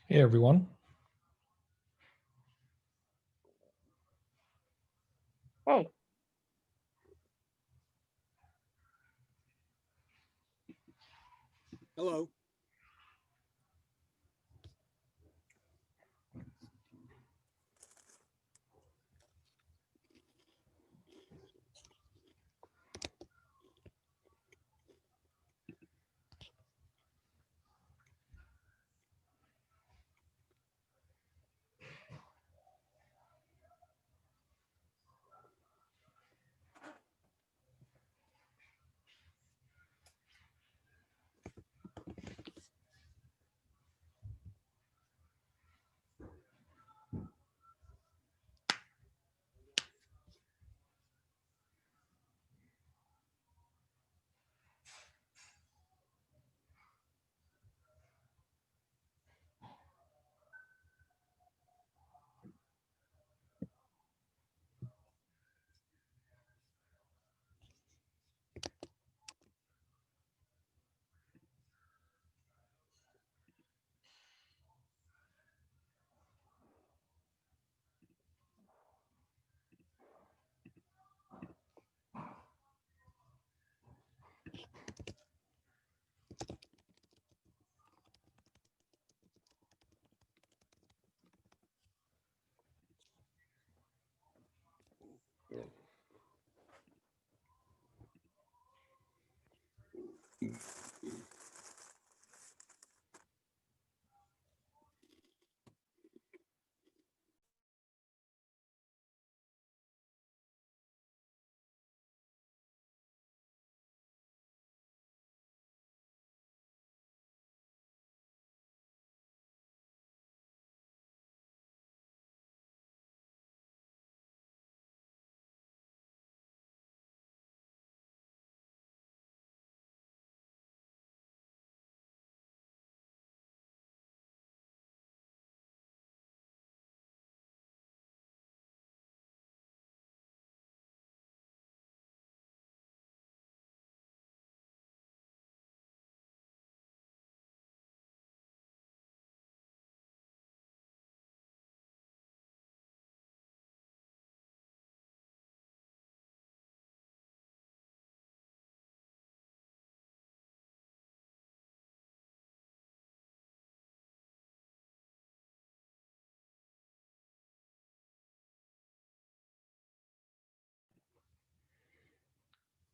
Hey, everyone. Hey, Hello.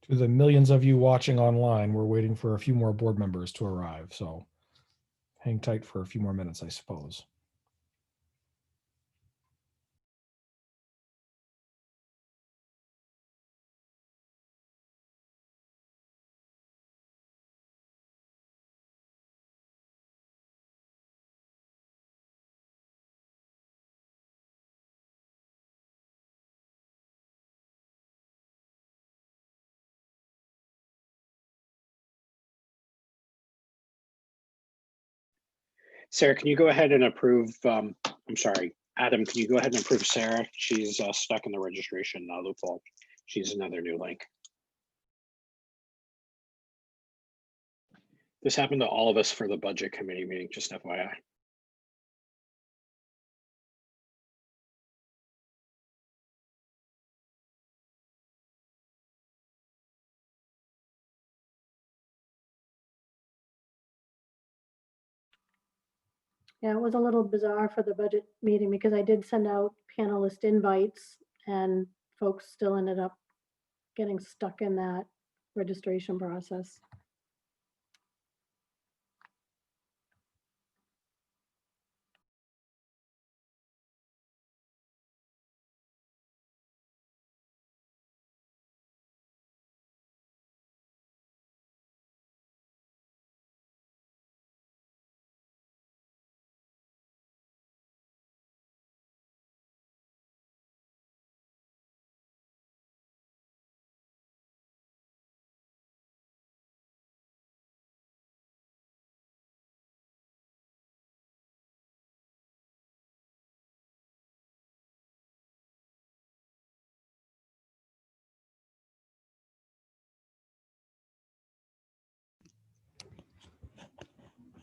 To the millions of you watching online, we're waiting for a few more board members to arrive. So hang tight for a few more minutes, I suppose. Sarah, can you go ahead and approve, I'm sorry, Adam, can you go ahead and approve Sarah? She's stuck in the registration loophole. She's another new link. This happened to all of us for the budget committee meeting, just FYI. yeah, it was a little bizarre for the budget meeting because I did send out panelist invites and folks still ended up getting stuck in that registration process.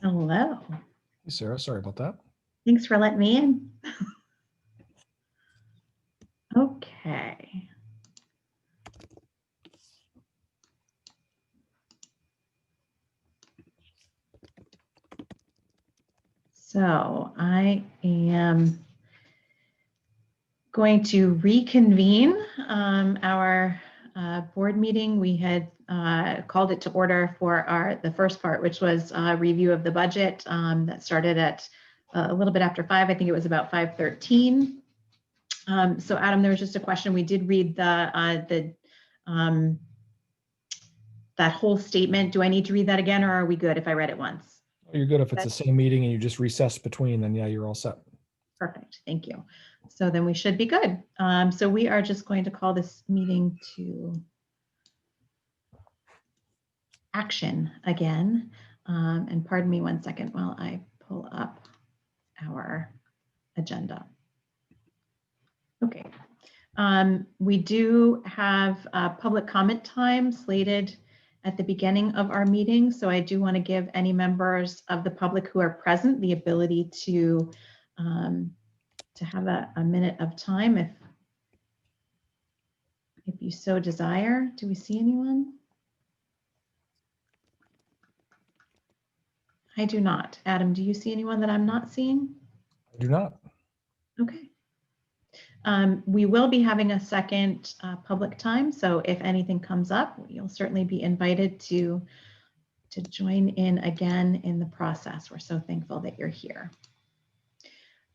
Hello. Hey, Sarah, sorry about that. Thanks for letting me in. Okay. So I am going to reconvene our board meeting. We had called it to order for the first part, which was a review of the budget that started at a little bit after 5. I think it was about 5:13. So Adam, there was just a question. We did read that whole statement. Do I need to read that again, or are we good if I read it once? You're good if it's the same meeting and you just recess between, then yeah, you're all set. Perfect, thank you. So then we should be good. So we are just going to call this meeting to action again. And pardon me 1 second while I pull up our agenda. Okay. We do have public comment time slated at the beginning of our meeting. So I do want to give any members of the public who are present the ability to have a minute of time if you so desire. Do we see anyone? I do not. Adam, do you see anyone that I'm not seeing? I do not. Okay. We will be having a second public time, so if anything comes up, you'll certainly be invited to join in again in the process. We're so thankful that you're here.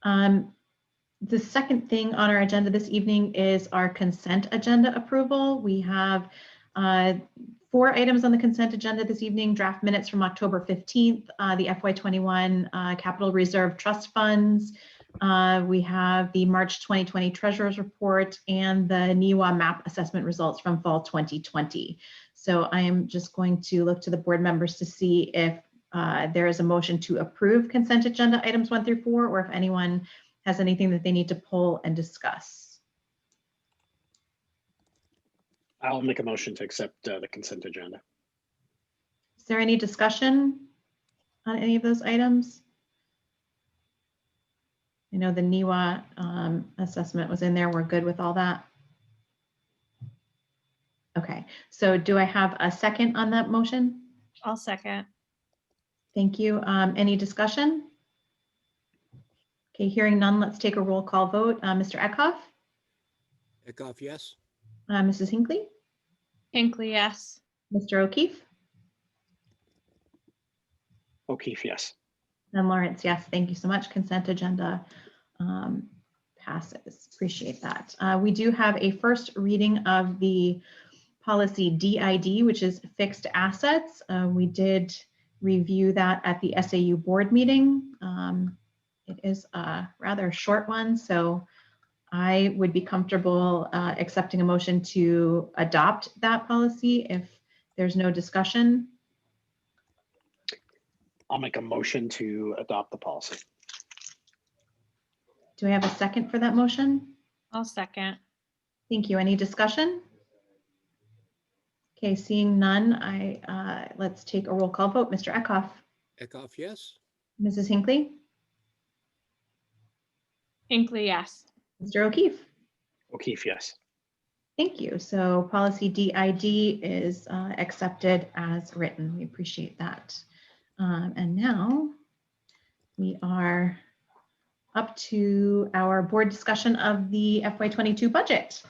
The second thing on our agenda this evening is our consent agenda approval. We have 4 items on the consent agenda this evening: draft minutes from October 15th, the FY21 Capital Reserve Trust Funds. We have the March 2020 Treasurer's Report and the NIWA map assessment results from fall 2020. So I am just going to look to the board members to see if there is a motion to approve consent agenda items 1 through 4, or if anyone has anything that they need to pull and discuss. I'll make a motion to accept the consent agenda. Is there any discussion on any of those items? I know the NIWA assessment was in there. We're good with all that. Okay, so do I have a second on that motion? I'll second. Thank you. Any discussion? Okay, hearing none, let's take a roll call vote. Mr. Eckhoff? Eckhoff, yes. Mrs. Hinckley? Hinckley, yes. Mr. O'Keefe? O'Keefe, yes. And Lawrence, yes. Thank you so much. Consent agenda passes. Appreciate that. We do have a first reading of the policy DID, which is fixed assets. We did review that at the SAU board meeting. It is a rather short one, so I would be comfortable accepting a motion to adopt that policy if there's no discussion. I'll make a motion to adopt the policy. Do I have a second for that motion? I'll second. Thank you. Any discussion? Okay, seeing none, let's take a roll call vote. Mr. Eckhoff? Eckhoff, yes. Mrs. Hinckley? Hinckley, yes. Mr. O'Keefe? O'Keefe, yes. Thank you. So policy DID is accepted as written. We appreciate that. And now we are up to our board discussion of the FY22 budget.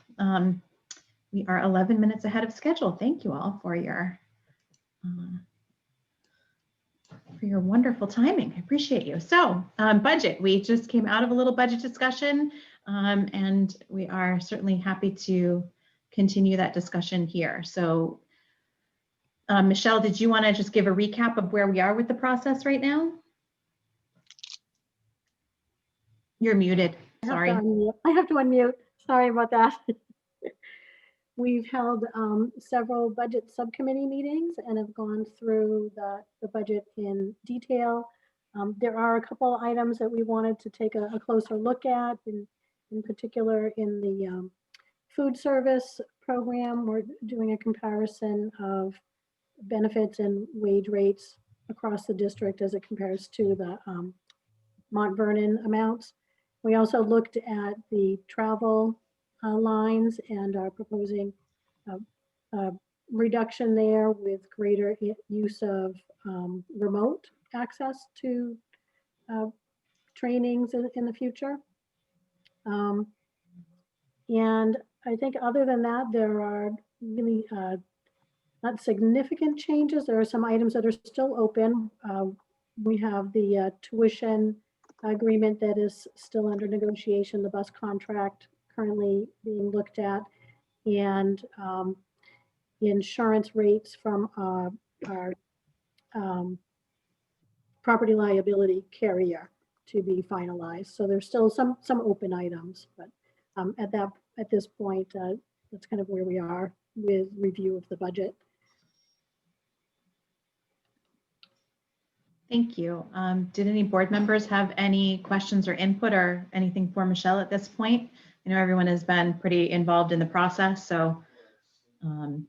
We are 11 minutes ahead of schedule. Thank you all for your wonderful timing. I appreciate you. So budget, we just came out of a little budget discussion and we are certainly happy to continue that discussion here. So Michelle, did you want to just give a recap of where we are with the process right now? You're muted. Sorry. I have to unmute. Sorry about that. We've held several budget subcommittee meetings and have gone through the budget in detail. There are a couple items that we wanted to take a closer look at, in particular in the food service program. We're doing a comparison of benefits and wage rates across the district as it compares to the Mont Vernon amounts. We also looked at the travel lines and are proposing a reduction there with greater use of remote access to trainings in the future. And I think other than that, there are really not significant changes. There are some items that are still open. We have the tuition agreement that is still under negotiation, the bus contract currently being looked at, and insurance rates from our property liability carrier to be finalized. So there's still some open items, but at this point, that's kind of where we are with review of the budget. Thank you. Did any board members have any questions or input or anything for Michele at this point? I know everyone has been pretty involved in the process, so I don't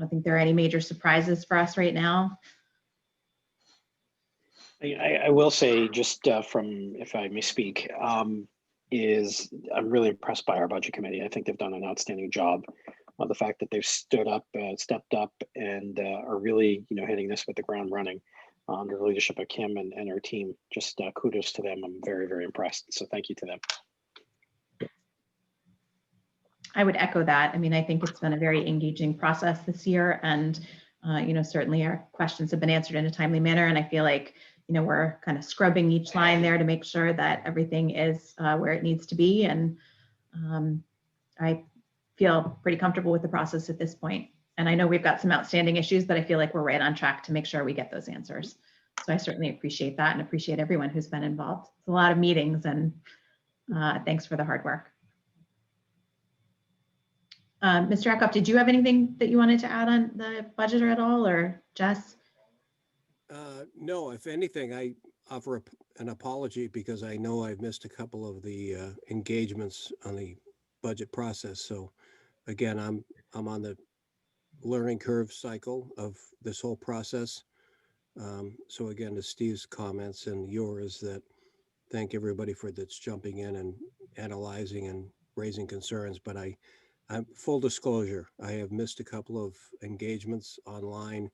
think there are any major surprises for us right now. I will say, just from, if I may speak, is I'm really impressed by our budget committee. I think they've done an outstanding job. The fact that they've stepped up, and are really, hitting this with the ground running under the leadership of Kim and her team. Just kudos to them. I'm very, very impressed. So thank you to them. I would echo that. I mean, I think it's been a very engaging process this year, and certainly our questions have been answered in a timely manner. And I feel like we're kind of scrubbing each line there to make sure that everything is where it needs to be. And I feel pretty comfortable with the process at this point. And I know we've got some outstanding issues, but I feel like we're right on track to make sure we get those answers. So I certainly appreciate that and appreciate everyone who's been involved. It's a lot of meetings, and thanks for the hard work. Mr. Eckhoff, did you have anything that you wanted to add on the budget at all, or Jess? No, if anything, I offer an apology because I know I've missed a couple of the engagements on the budget process. So again, I'm on the learning curve cycle of this whole process. So again, to Steve's comments and yours, that thank everybody for that's jumping in and analyzing and raising concerns. But I'm full disclosure, I have missed a couple of engagements online.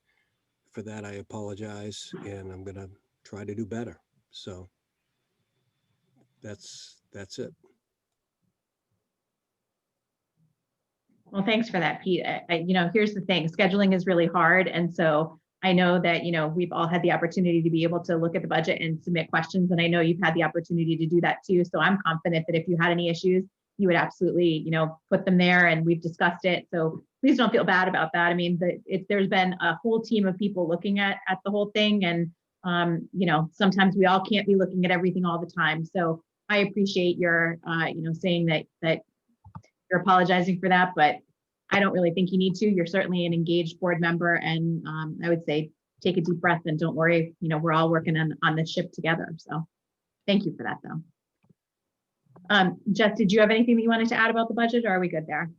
For that, I apologize, and I'm going to try to do better. So that's it. Well, thanks for that, Pete. Here's the thing, scheduling is really hard. And so I know that, we've all had the opportunity to be able to look at the budget and submit questions. And I know you've had the opportunity to do that too. So I'm confident that if you had any issues, you would absolutely, put them there, and we've discussed it. So please don't feel bad about that. I mean, there's been a whole team of people looking at the whole thing. And, sometimes we all can't be looking at everything all the time. So I appreciate your, saying that you're apologizing for that, but I don't really think you need to. You're certainly an engaged board member, and I would say take a deep breath and don't worry. We're all working on this ship together. So thank you for that, though. Jess, did you have anything that you wanted to add about the budget, or are we good there?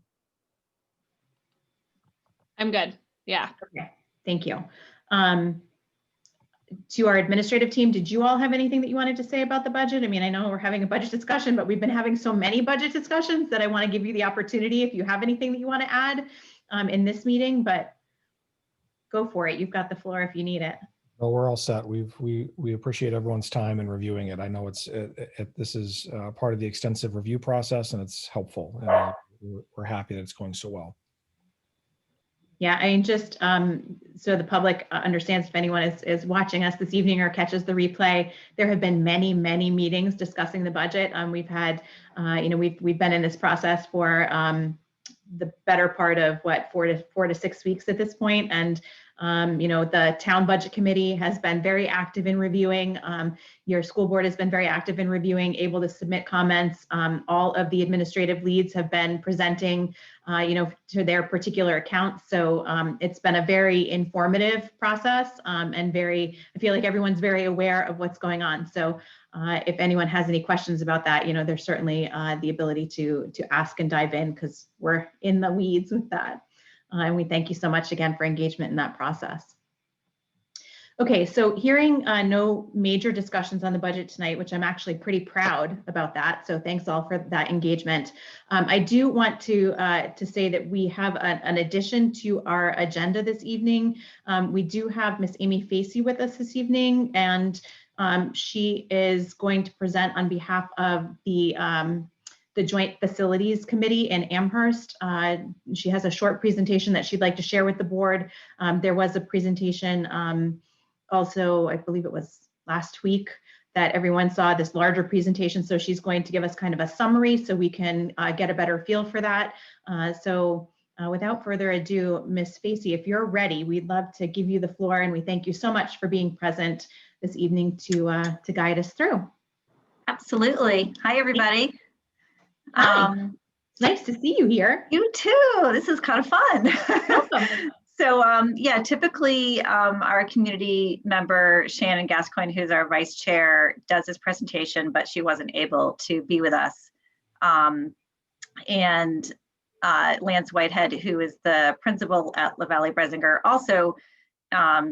I'm good. Yeah. Okay, thank you. To our administrative team, did you all have anything that you wanted to say about the budget? I mean, I know we're having a budget discussion, but we've been having so many budget discussions that I want to give you the opportunity if you have anything that you want to add in this meeting, but go for it. You've got the floor if you need it. Well, we're all set. We appreciate everyone's time in reviewing it. I know this is part of the extensive review process, and it's helpful. And we're happy that it's going so well. Yeah, I mean, just so the public understands, if anyone is watching us this evening or catches the replay, there have been many, many meetings discussing the budget. We've had, we've been in this process for the better part of what, 4 to 6 weeks at this point. And the town budget committee has been very active in reviewing. Your school board has been very active in reviewing, able to submit comments. All of the administrative leads have been presenting, to their particular accounts. So it's been a very informative process, and I feel like everyone's very aware of what's going on. So if anyone has any questions about that, there's certainly the ability to ask and dive in, because we're in the weeds with that. And we thank you so much again for engagement in that process. Okay, so hearing no major discussions on the budget tonight, which I'm actually pretty proud about that. So thanks all for that engagement. I do want to say that we have an addition to our agenda this evening. We do have Miss Amy Facey with us this evening, and she is going to present on behalf of the Joint Facilities Committee in Amherst. She has a short presentation that she'd like to share with the board. There was a presentation also, I believe it was last week, that everyone saw this larger presentation. So she's going to give us kind of a summary so we can get a better feel for that. Without further ado, Miss Facey, if you're ready, we'd love to give you the floor, and we thank you so much for being present this evening to guide us through. Absolutely. Hi, everybody. Hi. It's nice to see you here. You too. This is kind of fun. Welcome. So yeah, typically our community member, Shannon Gascoigne, who's our vice chair, does this presentation, but she wasn't able to be with us. And Lance Whitehead, who is the principal at La Valley Bresinger, also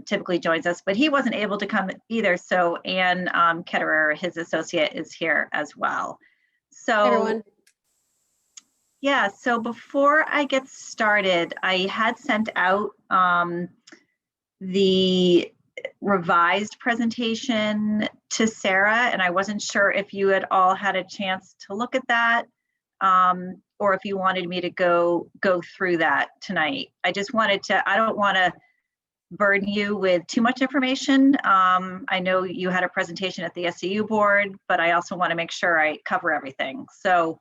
typically joins us, but he wasn't able to come either. So Ann Ketterer, his associate, is here as well. So Everyone. yeah, so before I get started, I had sent out the revised presentation to Sarah, and I wasn't sure if you had all had a chance to look at that, or if you wanted me to go through that tonight. I just wanted to, I don't want to burden you with too much information. I know you had a presentation at the SCU board, but I also want to make sure I cover everything. So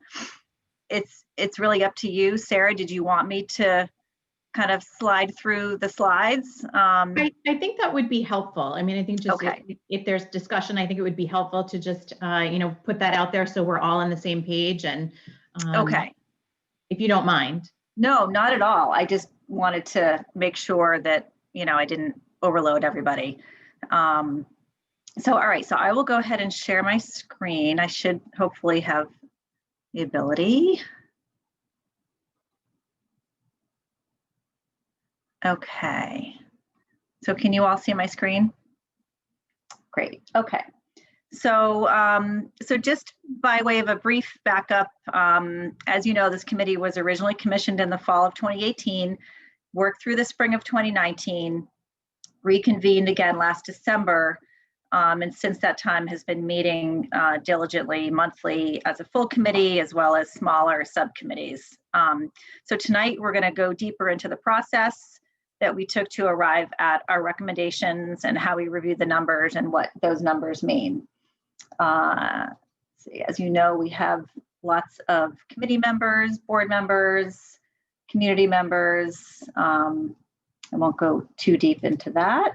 it's really up to you. Sarah, did you want me to kind of slide through the slides? I think that would be helpful. I mean, I think just Okay. if there's discussion, I think it would be helpful to just, put that out there so we're all on the same page. And Okay. if you don't mind. No, not at all. I just wanted to make sure that, I didn't overload everybody. So, all right, so I will go ahead and share my screen. I should hopefully have the ability. Okay. So can you all see my screen? Great. Okay. So, so just by way of a brief backup, as you know, this committee was originally commissioned in the fall of 2018, worked through the spring of 2019, reconvened again last December, and since that time has been meeting diligently monthly as a full committee as well as smaller subcommittees. So tonight we're going to go deeper into the process that we took to arrive at our recommendations and how we reviewed the numbers and what those numbers mean. As you know, we have lots of committee members, board members, community members. I won't go too deep into that.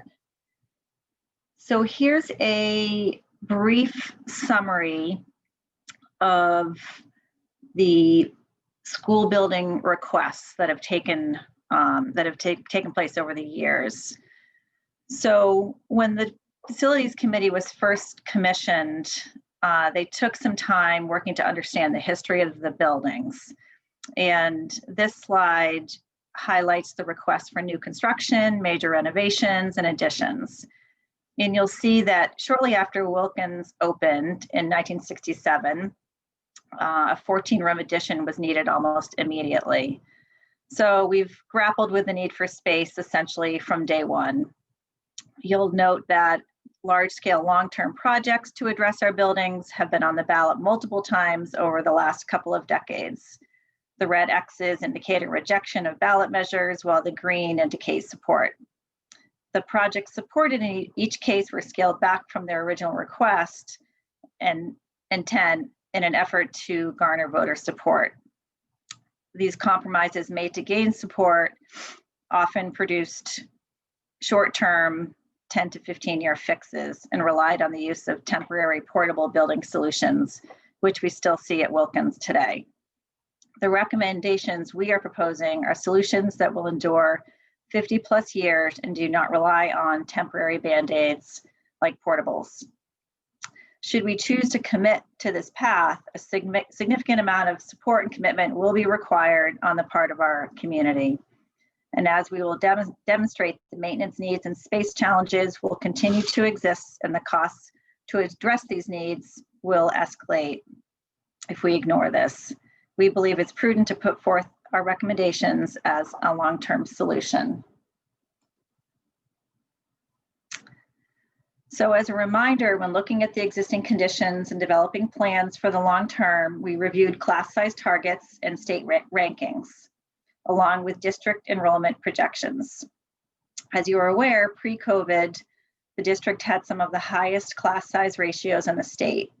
So here's a brief summary of the school building requests that have taken place over the years. So when the Facilities Committee was first commissioned, they took some time working to understand the history of the buildings. And this slide highlights the requests for new construction, major renovations, and additions. And you'll see that shortly after Wilkins opened in 1967, a 14-room addition was needed almost immediately. So we've grappled with the need for space essentially from day one. You'll note that large-scale long-term projects to address our buildings have been on the ballot multiple times over the last couple of decades. The red X's indicating rejection of ballot measures, while the green indicates support. The projects supported in each case were scaled back from their original request and intent in an effort to garner voter support. These compromises made to gain support often produced short-term 10 to 15-year fixes and relied on the use of temporary portable building solutions, which we still see at Wilkins today. The recommendations we are proposing are solutions that will endure 50 plus years and do not rely on temporary Band-Aids like portables. Should we choose to commit to this path, a significant amount of support and commitment will be required on the part of our community. And as we will demonstrate, the maintenance needs and space challenges will continue to exist, and the costs to address these needs will escalate if we ignore this. We believe it's prudent to put forth our recommendations as a long-term solution. So as a reminder, when looking at the existing conditions and developing plans for the long term, we reviewed class size targets and state rankings, along with district enrollment projections. As you are aware, pre-COVID, the district had some of the highest class size ratios in the state.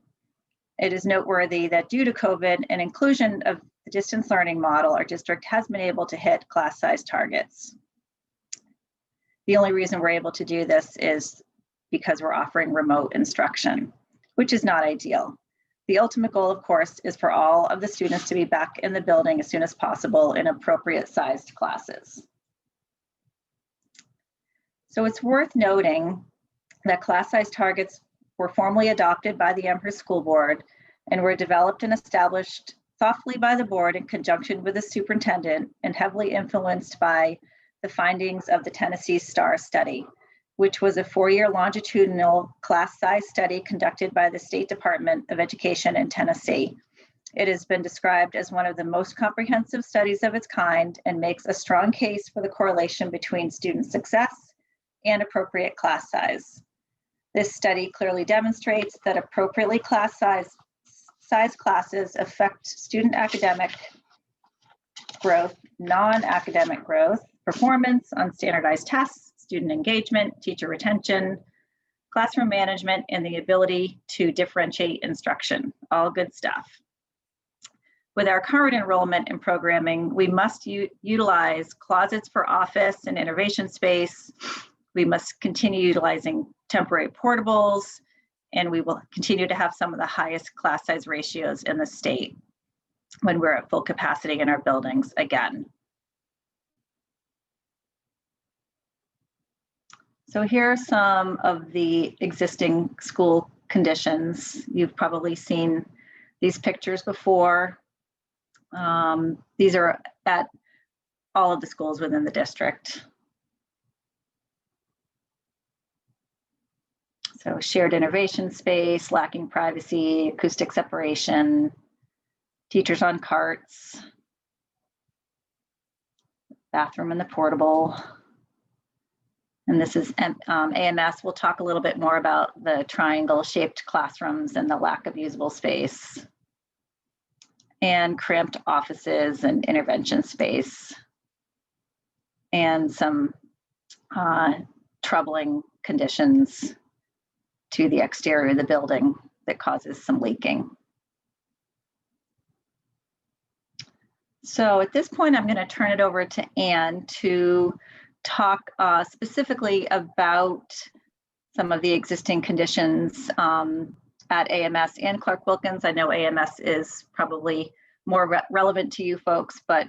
It is noteworthy that due to COVID and inclusion of the distance learning model, our district has been able to hit class size targets. The only reason we're able to do this is because we're offering remote instruction, which is not ideal. The ultimate goal, of course, is for all of the students to be back in the building as soon as possible in appropriate sized classes. So it's worth noting that class size targets were formally adopted by the Amherst School Board and were developed and established thoughtfully by the board in conjunction with the superintendent and heavily influenced by the findings of the Tennessee STAR study, which was a 4-year longitudinal class size study conducted by the State Department of Education in Tennessee. It has been described as one of the most comprehensive studies of its kind and makes a strong case for the correlation between student success and appropriate class size. This study clearly demonstrates that appropriately class size classes affect student academic growth, non-academic growth, performance on standardized tests, student engagement, teacher retention, classroom management, and the ability to differentiate instruction. All good stuff. With our current enrollment and programming, we must utilize closets for office and innovation space. We must continue utilizing temporary portables, and we will continue to have some of the highest class size ratios in the state when we're at full capacity in our buildings again. So here are some of the existing school conditions. You've probably seen these pictures before. These are at all of the schools within the district. So shared innovation space, lacking privacy, acoustic separation, teachers on carts, bathroom in the portable. And this is AMS. We'll talk a little bit more about the triangle-shaped classrooms and the lack of usable space, and cramped offices and intervention space, and some troubling conditions to the exterior of the building that causes some leaking. So at this point, I'm going to turn it over to Anne to talk specifically about some of the existing conditions at AMS and Clark Wilkins. I know AMS is probably more relevant to you folks, but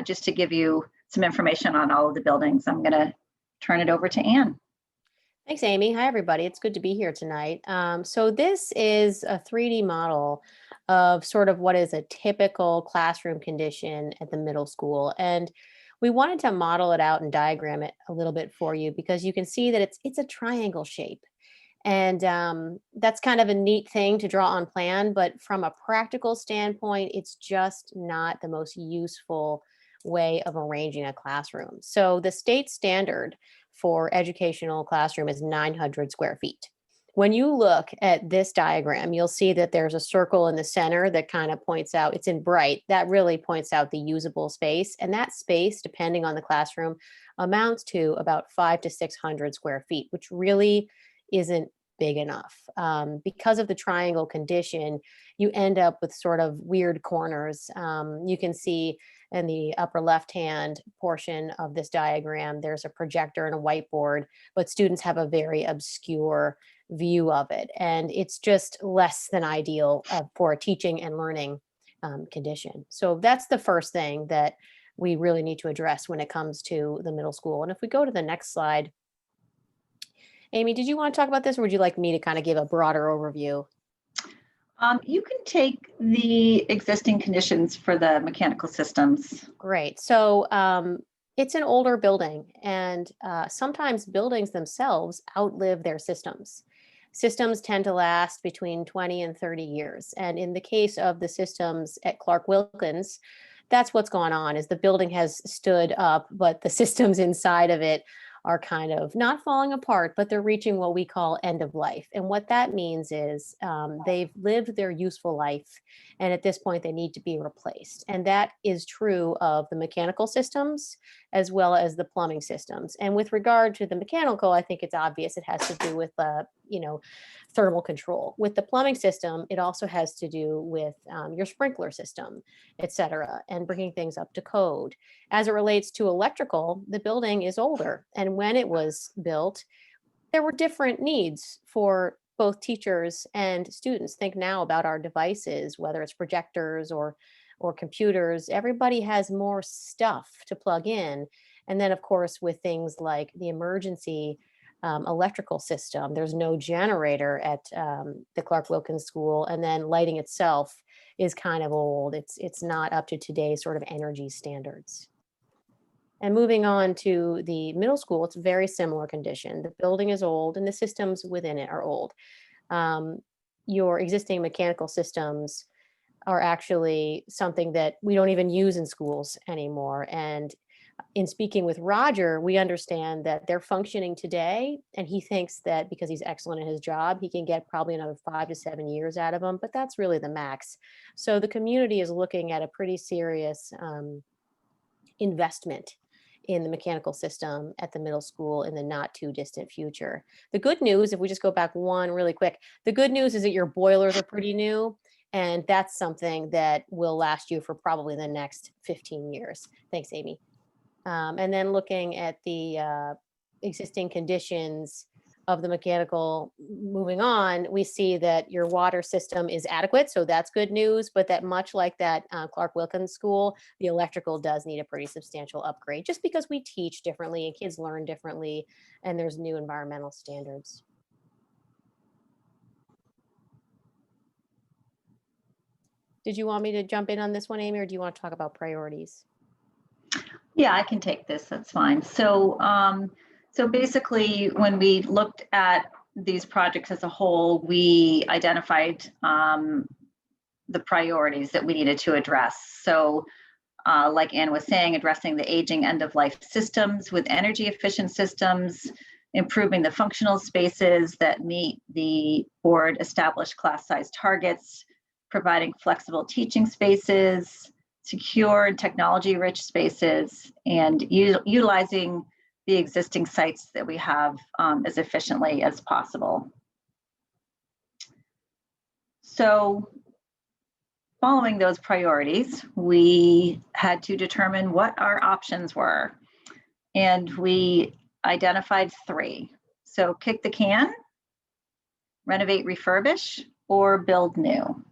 just to give you some information on all of the buildings, I'm going to turn it over to Anne. Thanks, Amy. Hi, everybody. It's good to be here tonight. So this is a 3D model of sort of what is a typical classroom condition at the middle school. And we wanted to model it out and diagram it a little bit for you because you can see that it's a triangle shape. And that's kind of a neat thing to draw on plan, but from a practical standpoint, it's just not the most useful way of arranging a classroom. So the state standard for educational classroom is 900 square feet. When you look at this diagram, you'll see that there's a circle in the center that kind of points out, it's in bright, that really points out the usable space. And that space, depending on the classroom, amounts to about 500 to 600 square feet, which really isn't big enough. Because of the triangle condition, you end up with sort of weird corners. You can see in the upper left-hand portion of this diagram, there's a projector and a whiteboard, but students have a very obscure view of it. And it's just less than ideal for a teaching and learning condition. So that's the first thing that we really need to address when it comes to the middle school. And if we go to the next slide, Amy, did you want to talk about this, or would you like me to kind of give a broader overview? You can take the existing conditions for the mechanical systems. Great. So It's an older building, and sometimes buildings themselves outlive their systems. Systems tend to last between 20 and 30 years. And in the case of the systems at Clark Wilkins, that's what's gone on, is the building has stood up, but the systems inside of it are kind of not falling apart, but they're reaching what we call end of life. And what that means is they've lived their useful life, and at this point they need to be replaced. And that is true of the mechanical systems as well as the plumbing systems. And with regard to the mechanical, I think it's obvious it has to do with thermal control. With the plumbing system, it also has to do with your sprinkler system, et cetera, and bringing things up to code. As it relates to electrical, the building is older. And when it was built, there were different needs for both teachers and students. Think now about our devices, whether it's projectors or computers. Everybody has more stuff to plug in. And then, of course, with things like the emergency electrical system, there's no generator at the Clark Wilkins School, and then lighting itself is kind of old. It's not up to today's sort of energy standards. And moving on to the middle school, it's a very similar condition. The building is old and the systems within it are old. Your existing mechanical systems are actually something that we don't even use in schools anymore. And in speaking with Roger, we understand that they're functioning today, and he thinks that because he's excellent at his job, he can get probably another 5 to 7 years out of them, but that's really the max. So the community is looking at a pretty serious investment in the mechanical system at the middle school in the not too distant future. The good news, if we just go back one really quick, the good news is that your boilers are pretty new, and that's something that will last you for probably the next 15 years. Thanks, Amy. And then looking at the existing conditions of the mechanical, moving on, we see that your water system is adequate. So that's good news, but that much like that Clark Wilkins School, the electrical does need a pretty substantial upgrade, just because we teach differently and kids learn differently, and there's new environmental standards. Did you want me to jump in on this one, Amy, or do you want to talk about priorities? Yeah, I can take this. That's fine. So, so basically, when we looked at these projects as a whole, we identified the priorities that we needed to address. So, like Ann was saying, addressing the aging end-of-life systems with energy-efficient systems, improving the functional spaces that meet the board-established class size targets, providing flexible teaching spaces, secure and technology-rich spaces, and utilizing the existing sites that we have as efficiently as possible. So following those priorities, we had to determine what our options were. And we identified 3. So kick the can, renovate, refurbish, or build new.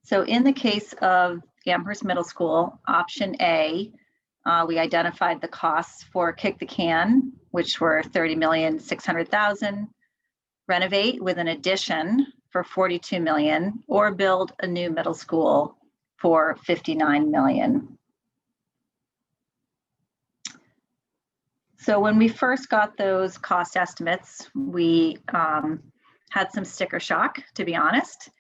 So in the case of Amherst Middle School, option A, we identified the costs for kick the can, which were $30,600,000, renovate with an addition for $42 million, or build a new middle school for $59 million. So when we first got those cost estimates, we had some sticker shock, to be honest,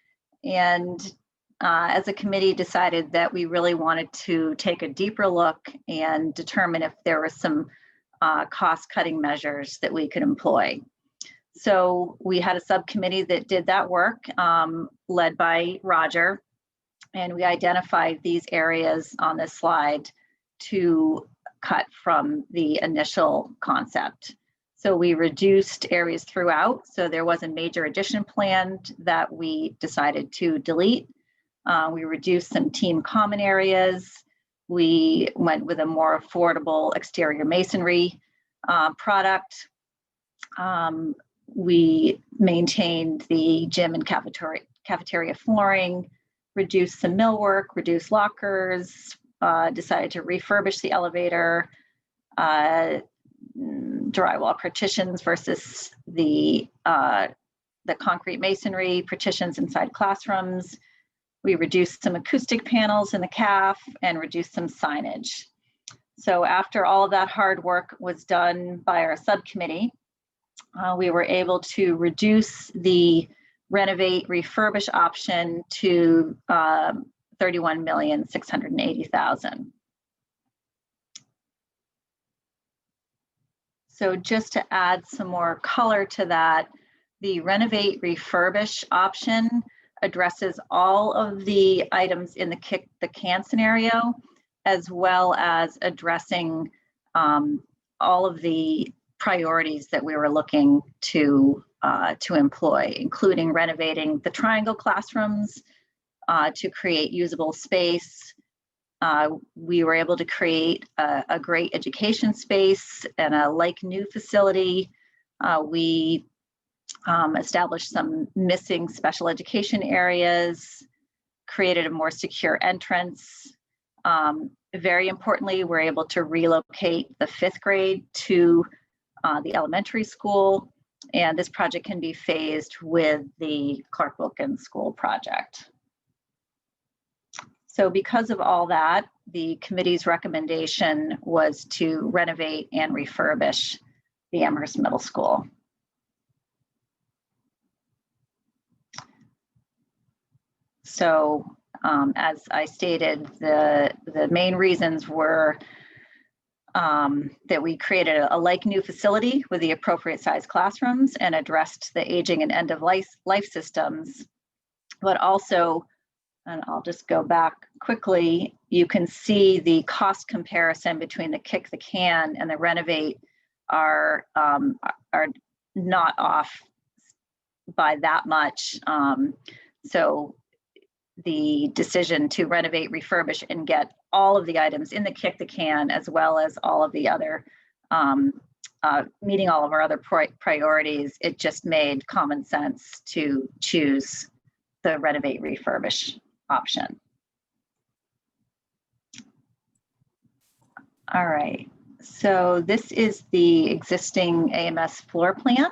and as a committee decided that we really wanted to take a deeper look and determine if there were some cost-cutting measures that we could employ. So we had a subcommittee that did that work, led by Roger, and we identified these areas on this slide to cut from the initial concept. So we reduced areas throughout, so there was a major addition planned that we decided to delete. We reduced some team common areas. We went with a more affordable exterior masonry product. We maintained the gym and cafeteria flooring, reduced some millwork, reduced lockers, decided to refurbish the elevator, drywall partitions versus the concrete masonry partitions inside classrooms. We reduced some acoustic panels in the CAF and reduced some signage. So after all of that hard work was done by our subcommittee, we were able to reduce the renovate refurbish option to $31,680,000. So just to add some more color to that, the renovate refurbish option addresses all of the items in the kick the can scenario, as well as addressing all of the priorities that we were looking to employ, including renovating the triangle classrooms to create usable space. We were able to create a great education space and a like new facility. We established some missing special education areas, created a more secure entrance. Very importantly, we're able to relocate the 5th grade to the elementary school, and this project can be phased with the Clark Wilkins School project. So because of all that, the committee's recommendation was to renovate and refurbish the Amherst Middle School. So as I stated, the main reasons were that we created a like new facility with the appropriate size classrooms and addressed the aging and end of life systems, but also, and I'll just go back quickly, you can see the cost comparison between the kick the can and the renovate are not off by that much. So the decision to renovate, refurbish, and get all of the items in the kick the can, as well as all of the other, meeting all of our other priorities, it just made common sense to choose the renovate, refurbish option. All right, so this is the existing AMS floor plan.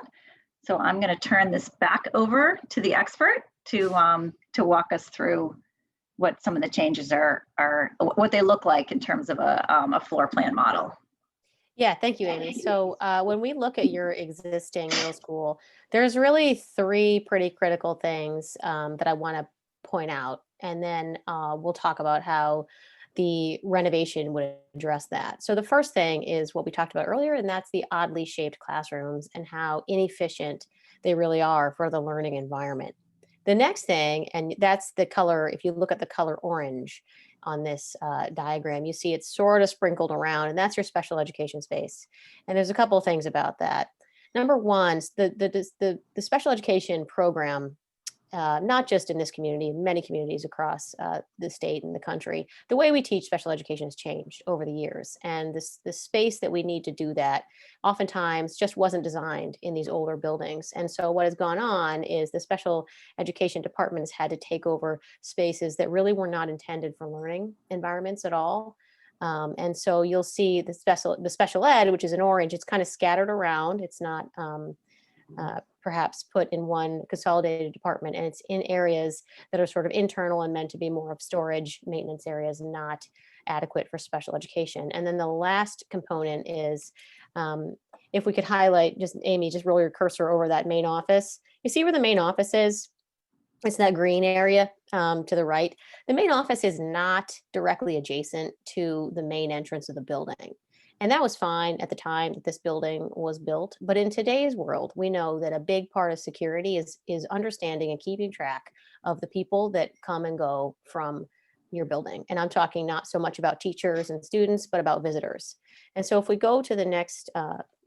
So I'm going to turn this back over to the expert to walk us through what some of the changes are what they look like in terms of a floor plan model. Yeah, thank you, Amy. So when we look at your existing middle school, there's really 3 pretty critical things that I want to point out. And then we'll talk about how the renovation would address that. So the first thing is what we talked about earlier, and that's the oddly shaped classrooms and how inefficient they really are for the learning environment. The next thing, and that's the color, if you look at the color orange on this diagram, you see it's sort of sprinkled around, and that's your special education space. And there's a couple of things about that. Number one, the special education program, not just in this community, many communities across the state and the country, the way we teach special education has changed over the years. And the space that we need to do that oftentimes just wasn't designed in these older buildings. And so what has gone on is the special education department has had to take over spaces that really were not intended for learning environments at all. And so you'll see the special ed, which is in orange, it's kind of scattered around. It's not perhaps put in one consolidated department, and it's in areas that are sort of internal and meant to be more of storage maintenance areas, not adequate for special education. And then the last component is, if we could highlight, just Amy, just roll your cursor over that main office. You see where the main office is? It's that green area to the right. The main office is not directly adjacent to the main entrance of the building. And that was fine at the time that this building was built. But in today's world, we know that a big part of security is understanding and keeping track of the people that come and go from your building. And I'm talking not so much about teachers and students, but about visitors. And so if we go to the next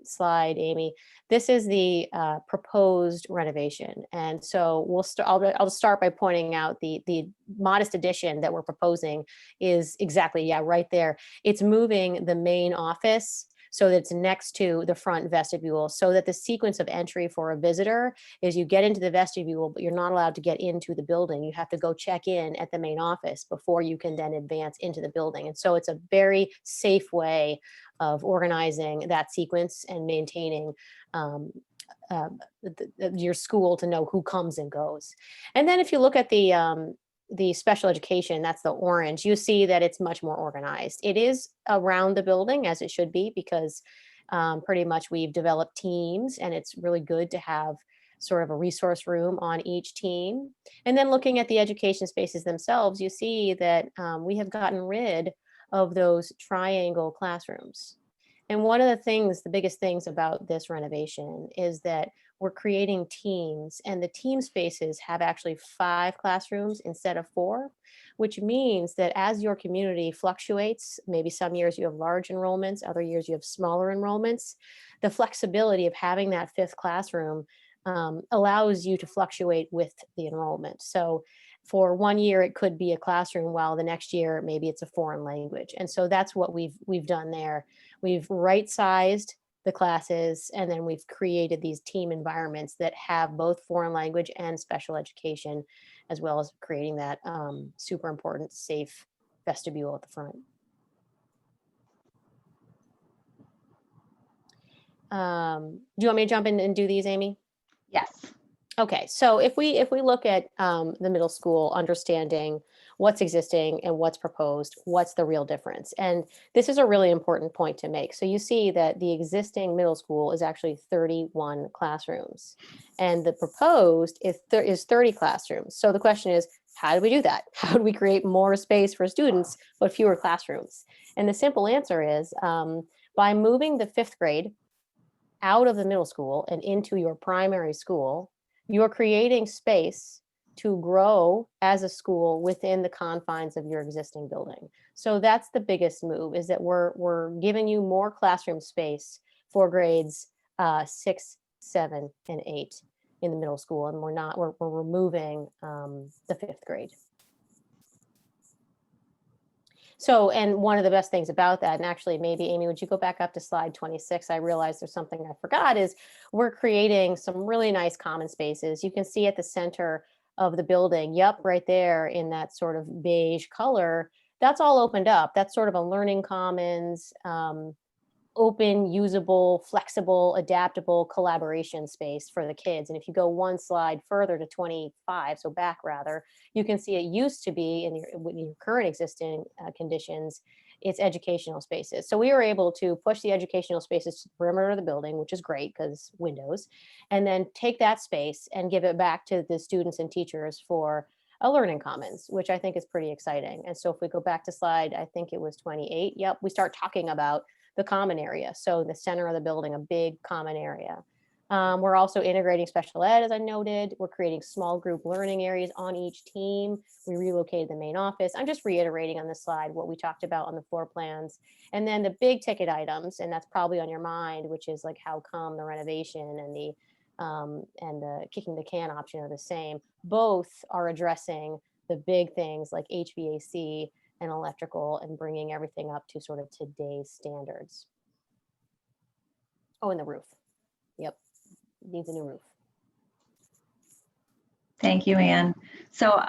slide, Amy, this is the proposed renovation. And so I'll start by pointing out the modest addition that we're proposing is exactly, yeah, right there. It's moving the main office so that it's next to the front vestibule, so that the sequence of entry for a visitor is you get into the vestibule, but you're not allowed to get into the building. You have to go check in at the main office before you can then advance into the building. And so it's a very safe way of organizing that sequence and maintaining your school to know who comes and goes. And then if you look at the the special education, that's the orange, you see that it's much more organized. It is around the building, as it should be, because pretty much we've developed teams, and it's really good to have sort of a resource room on each team. And then looking at the education spaces themselves, you see that we have gotten rid of those triangle classrooms. And one of the things, the biggest things about this renovation is that we're creating teams, and the team spaces have actually 5 classrooms instead of 4, which means that as your community fluctuates, maybe some years you have large enrollments, other years you have smaller enrollments, the flexibility of having that 5th classroom allows you to fluctuate with the enrollment. So for one year, it could be a classroom, while the next year, maybe it's a foreign language. And so that's what we've done there. We've right-sized the classes, and then we've created these team environments that have both foreign language and special education, as well as creating that super important, safe vestibule at the front. Do you want me to jump in and do these, Amy? Yes. Okay, so if we look at the middle school, understanding what's existing and what's proposed, what's the real difference? And this is a really important point to make. So you see that the existing middle school is actually 31 classrooms, and the proposed is 30 classrooms. So the question is, how do we do that? How do we create more space for students but fewer classrooms? And the simple answer is by moving the 5th grade out of the middle school and into your primary school, you're creating space to grow as a school within the confines of your existing building. So that's the biggest move, is that we're giving you more classroom space for grades 6, 7, and 8 in the middle school, and we're removing the 5th grade. So, and one of the best things about that, and actually maybe Amy, would you go back up to slide 26? I realized there's something I forgot, is we're creating some really nice common spaces. You can see at the center of the building, yep, right there in that sort of beige color, that's all opened up. That's sort of a learning commons, open, usable, flexible, adaptable collaboration space for the kids. And if you go one slide further to 25, so back rather, you can see it used to be in your current existing conditions, it's educational spaces. So we were able to push the educational spaces to the perimeter of the building, which is great because windows, and then take that space and give it back to the students and teachers for a learning commons, which I think is pretty exciting. And so if we go back to slide, I think it was 28, yep, we start talking about the common area. So the center of the building, a big common area. We're also integrating special ed, as I noted. We're creating small group learning areas on each team. We relocated the main office. I'm just reiterating on this slide what we talked about on the floor plans. And then the big ticket items, and that's probably on your mind, which is like how come the renovation and the kicking the can option are the same. Both are addressing the big things like HVAC and electrical, and bringing everything up to sort of today's standards. Oh, and the roof. Yep, needs a new roof. Thank you, Anne. So,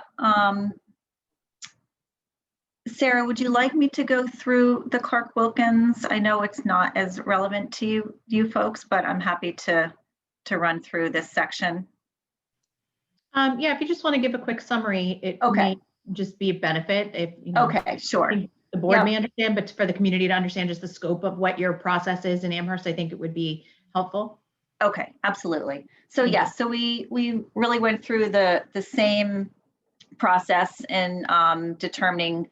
Sarah, would you like me to go through the Clark Wilkins? I know it's not as relevant to you folks, but I'm happy to run through this section. Yeah, if you just want to give a quick summary, it may just be a benefit if, you know, Okay, sure. The board may understand, but for the community to understand just the scope of what your process is in Amherst, I think it would be helpful. Okay, absolutely. So yes, so we really went through the same process in determining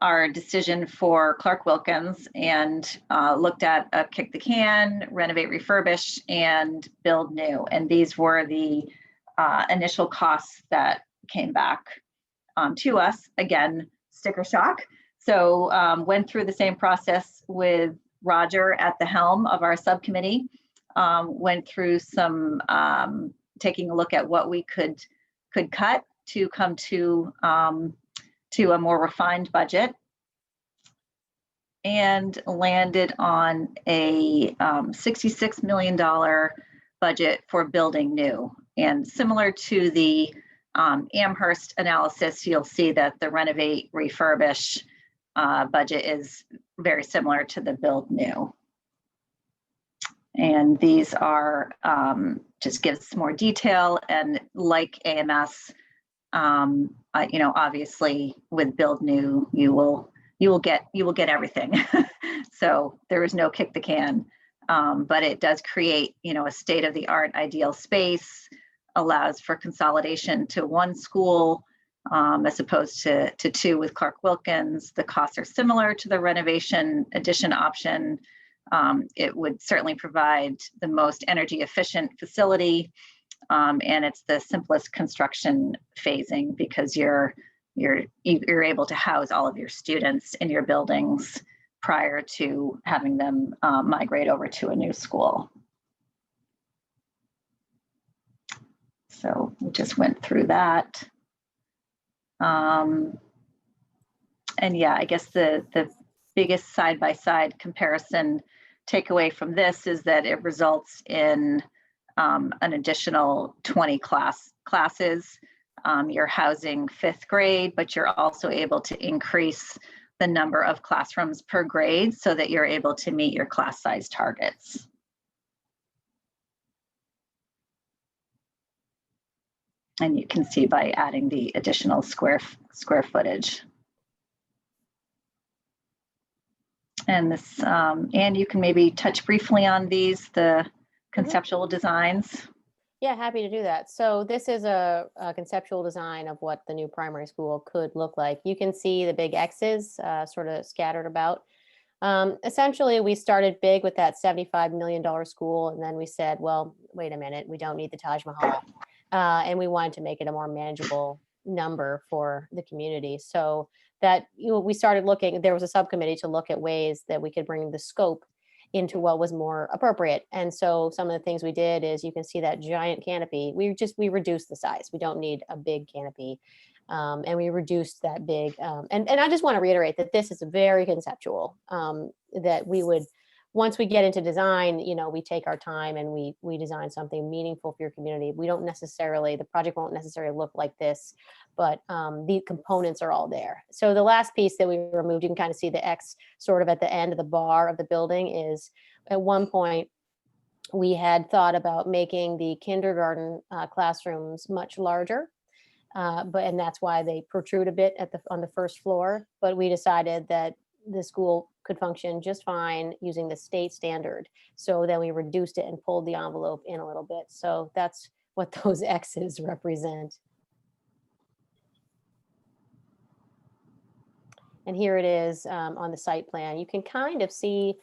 our decision for Clark Wilkins, and looked at a kick the can, renovate, refurbish, and build new. And these were the initial costs that came back to us. Again, sticker shock. So went through the same process with Roger at the helm of our subcommittee. Went through some taking a look at what we could cut to come to a more refined budget, and landed on a $66 million budget for building new. And similar to the Amherst analysis, you'll see that the renovate refurbish budget is very similar to the build new. And these are just gives more detail, and like AMS, Obviously with build new, you will get everything. So there is no kick the can, but it does create, a state-of-the-art ideal space, allows for consolidation to one school as opposed to two with Clark Wilkins. The costs are similar to the renovation addition option. It would certainly provide the most energy efficient facility, and it's the simplest construction phasing because you're able to house all of your students in your buildings prior to having them migrate over to a new school. So we just went through that. And yeah, I guess the biggest side-by-side comparison takeaway from this is that it results in an additional 20 classes. You're housing 5th grade, but you're also able to increase the number of classrooms per grade so that you're able to meet your class size targets. And you can see by adding the additional square footage. And this, and you can maybe touch briefly on these, the conceptual designs. Yeah, happy to do that. So this is a conceptual design of what the new primary school could look like. You can see the big X's sort of scattered about. Essentially, we started big with that $75 million school, and then we said, well, wait a minute, we don't need the Taj Mahal. And we wanted to make it a more manageable number for the community. So that, we started looking, there was a subcommittee to look at ways that we could bring the scope into what was more appropriate. And so some of the things we did is, you can see that giant canopy. We reduced the size. We don't need a big canopy. And we reduced that big. And I just want to reiterate that this is very conceptual, that we would, once we get into design, we take our time and we design something meaningful for your community. We don't necessarily, the project won't necessarily look like this, but the components are all there. So the last piece that we removed, you can kind of see the X sort of at the end of the bar of the building, is at one point we had thought about making the kindergarten classrooms much larger. And that's why they protrude a bit on the first floor. But we decided that the school could function just fine using the state standard. So then we reduced it and pulled the envelope in a little bit. So that's what those X's represent. And here it is on the site plan. You can kind of see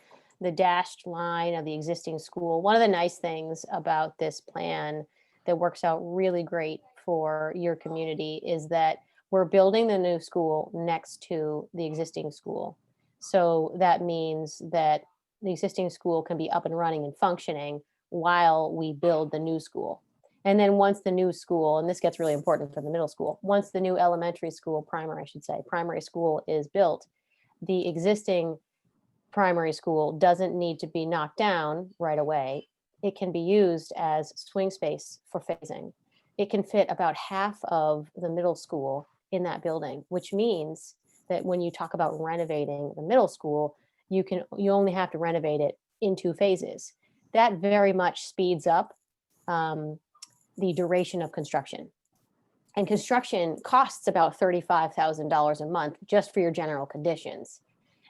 the dashed line of the existing school. One of the nice things about this plan that works out really great for your community is that we're building the new school next to the existing school. So that means that the existing school can be up and running and functioning while we build the new school. And then once the new school, and this gets really important for the middle school, once the new elementary school, primary school is built, the existing primary school doesn't need to be knocked down right away. It can be used as swing space for phasing. It can fit about half of the middle school in that building, which means that when you talk about renovating the middle school, you only have to renovate it in 2 phases. That very much speeds up the duration of construction. And construction costs about $35,000 a month just for your general conditions.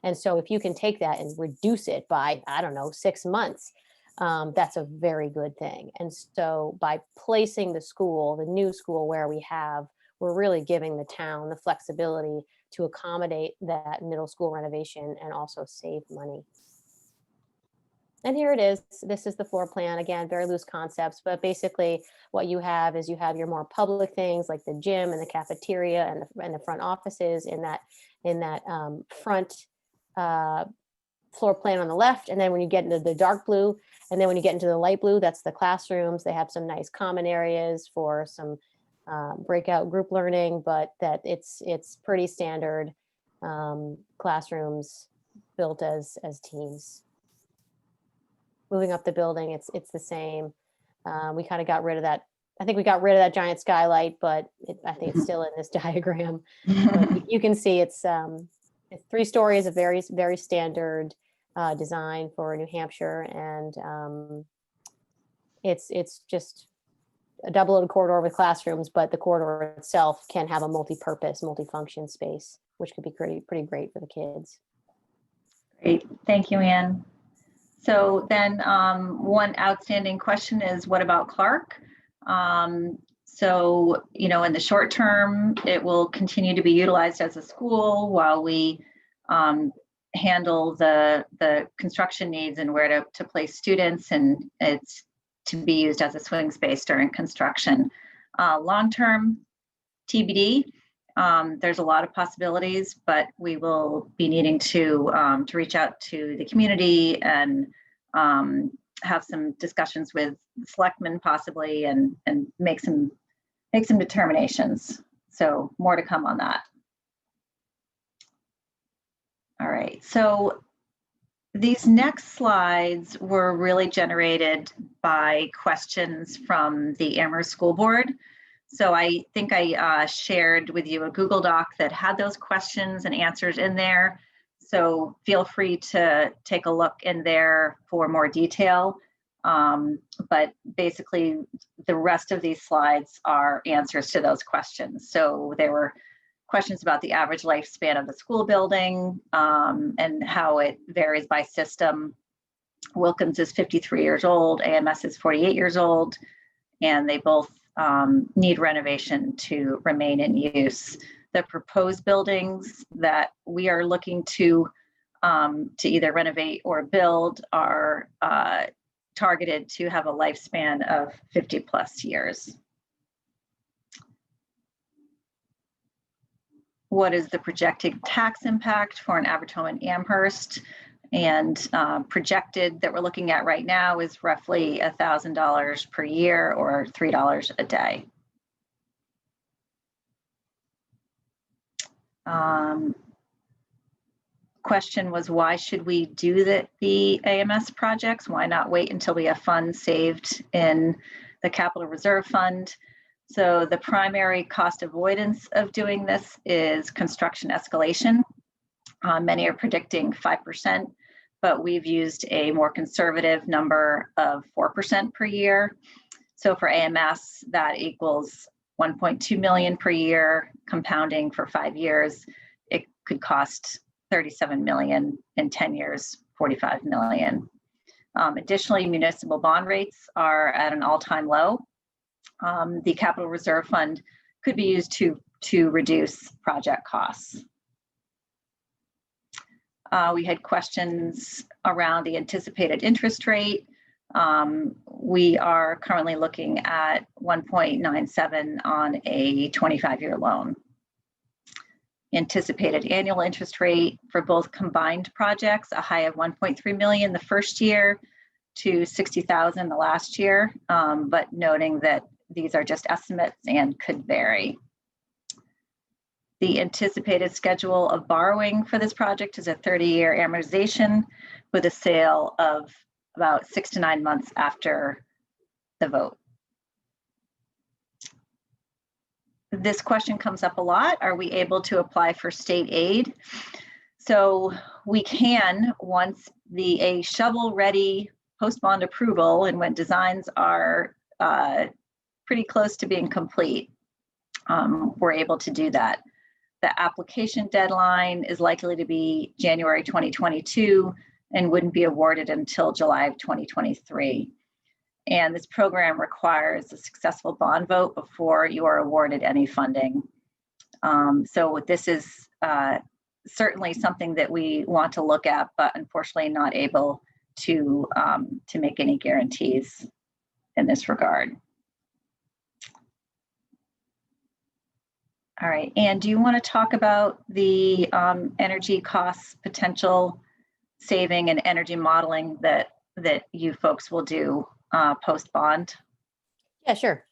And so if you can take that and reduce it by, 6 months, that's a very good thing. And so by placing the new school where we're really giving the town the flexibility to accommodate that middle school renovation and also save money. And here it is. This is the floor plan. Again, very loose concepts, but basically what you have is you have your more public things like the gym and the cafeteria and the front offices in that front floor plan on the left. And then when you get into the dark blue, and then when you get into the light blue, that's the classrooms. They have some nice common areas for some breakout group learning, but that it's pretty standard classrooms built as teams. Moving up the building, it's the same. We kind of got rid of that. I think we got rid of that giant skylight, but I think it's still in this diagram. But you can see it's 3 stories, a very, very standard design for New Hampshire, and it's just a double-loaded corridor with classrooms, but the corridor itself can have a multi-purpose, multi-function space, which could be pretty great for the kids. Great, thank you, Anne. So then one outstanding question is, what about Clark? So, you know, in the short term, it will continue to be utilized as a school while we handle the construction needs and where to place students, and it's to be used as a swing space during construction. Long-term TBD, there's a lot of possibilities, but we will be needing to reach out to the community and have some discussions with the selectmen possibly, and make some determinations. So more to come on that. All right, so these next slides were really generated by questions from the Amherst School Board. So I think I shared with you a Google Doc that had those questions and answers in there. So feel free to take a look in there for more detail. But basically, the rest of these slides are answers to those questions. So there were questions about the average lifespan of the school building and how it varies by system. Wilkins is 53 years old, AMS is 48 years old, and they both need renovation to remain in use. The proposed buildings that we are looking to either renovate or build are targeted to have a lifespan of 50+ years. What is the projected tax impact for an average home in Amherst? And projected that we're looking at right now is roughly $1,000 per year or $3 a day. Question was, why should we do the AMS projects? Why not wait until we have funds saved in the capital reserve fund? So the primary cost avoidance of doing this is construction escalation. Many are predicting 5%, but we've used a more conservative number of 4% per year. So for AMS, that equals 1.2 million per year, compounding for 5 years. It could cost 37 million in 10 years, 45 million. Additionally, municipal bond rates are at an all-time low. The capital reserve fund could be used to reduce project costs. We had questions around the anticipated interest rate. We are currently looking at 1.97 on a 25-year loan. Anticipated annual interest rate for both combined projects, a high of 1.3 million the first year to 60,000 the last year, but noting that these are just estimates and could vary. The anticipated schedule of borrowing for this project is a 30-year amortization with a sale of about 6 to 9 months after the vote. This question comes up a lot. Are we able to apply for state aid? So we can, once a shovel-ready post-bond approval and when designs are pretty close to being complete, we're able to do that. The application deadline is likely to be January 2022 and wouldn't be awarded until July of 2023. And this program requires a successful bond vote before you are awarded any funding. So this is certainly something that we want to look at, but unfortunately not able to make any guarantees in this regard. All right, Anne, do you want to talk about the energy costs, potential saving and energy modeling that you folks will do post-bond? Yeah, sure.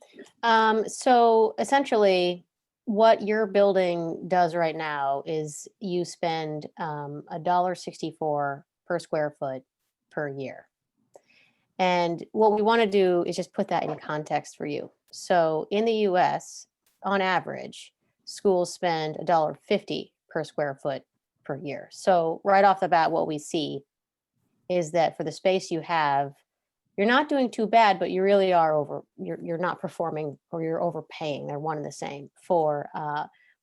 So essentially, what your building does right now is you spend $1.64 per square foot per year. And what we want to do is just put that in context for you. So in the US, on average, schools spend $1.50 per square foot per year. So right off the bat, what we see is that for the space you have, You're not doing too bad, but you really are you're not performing, or you're overpaying. They're one and the same for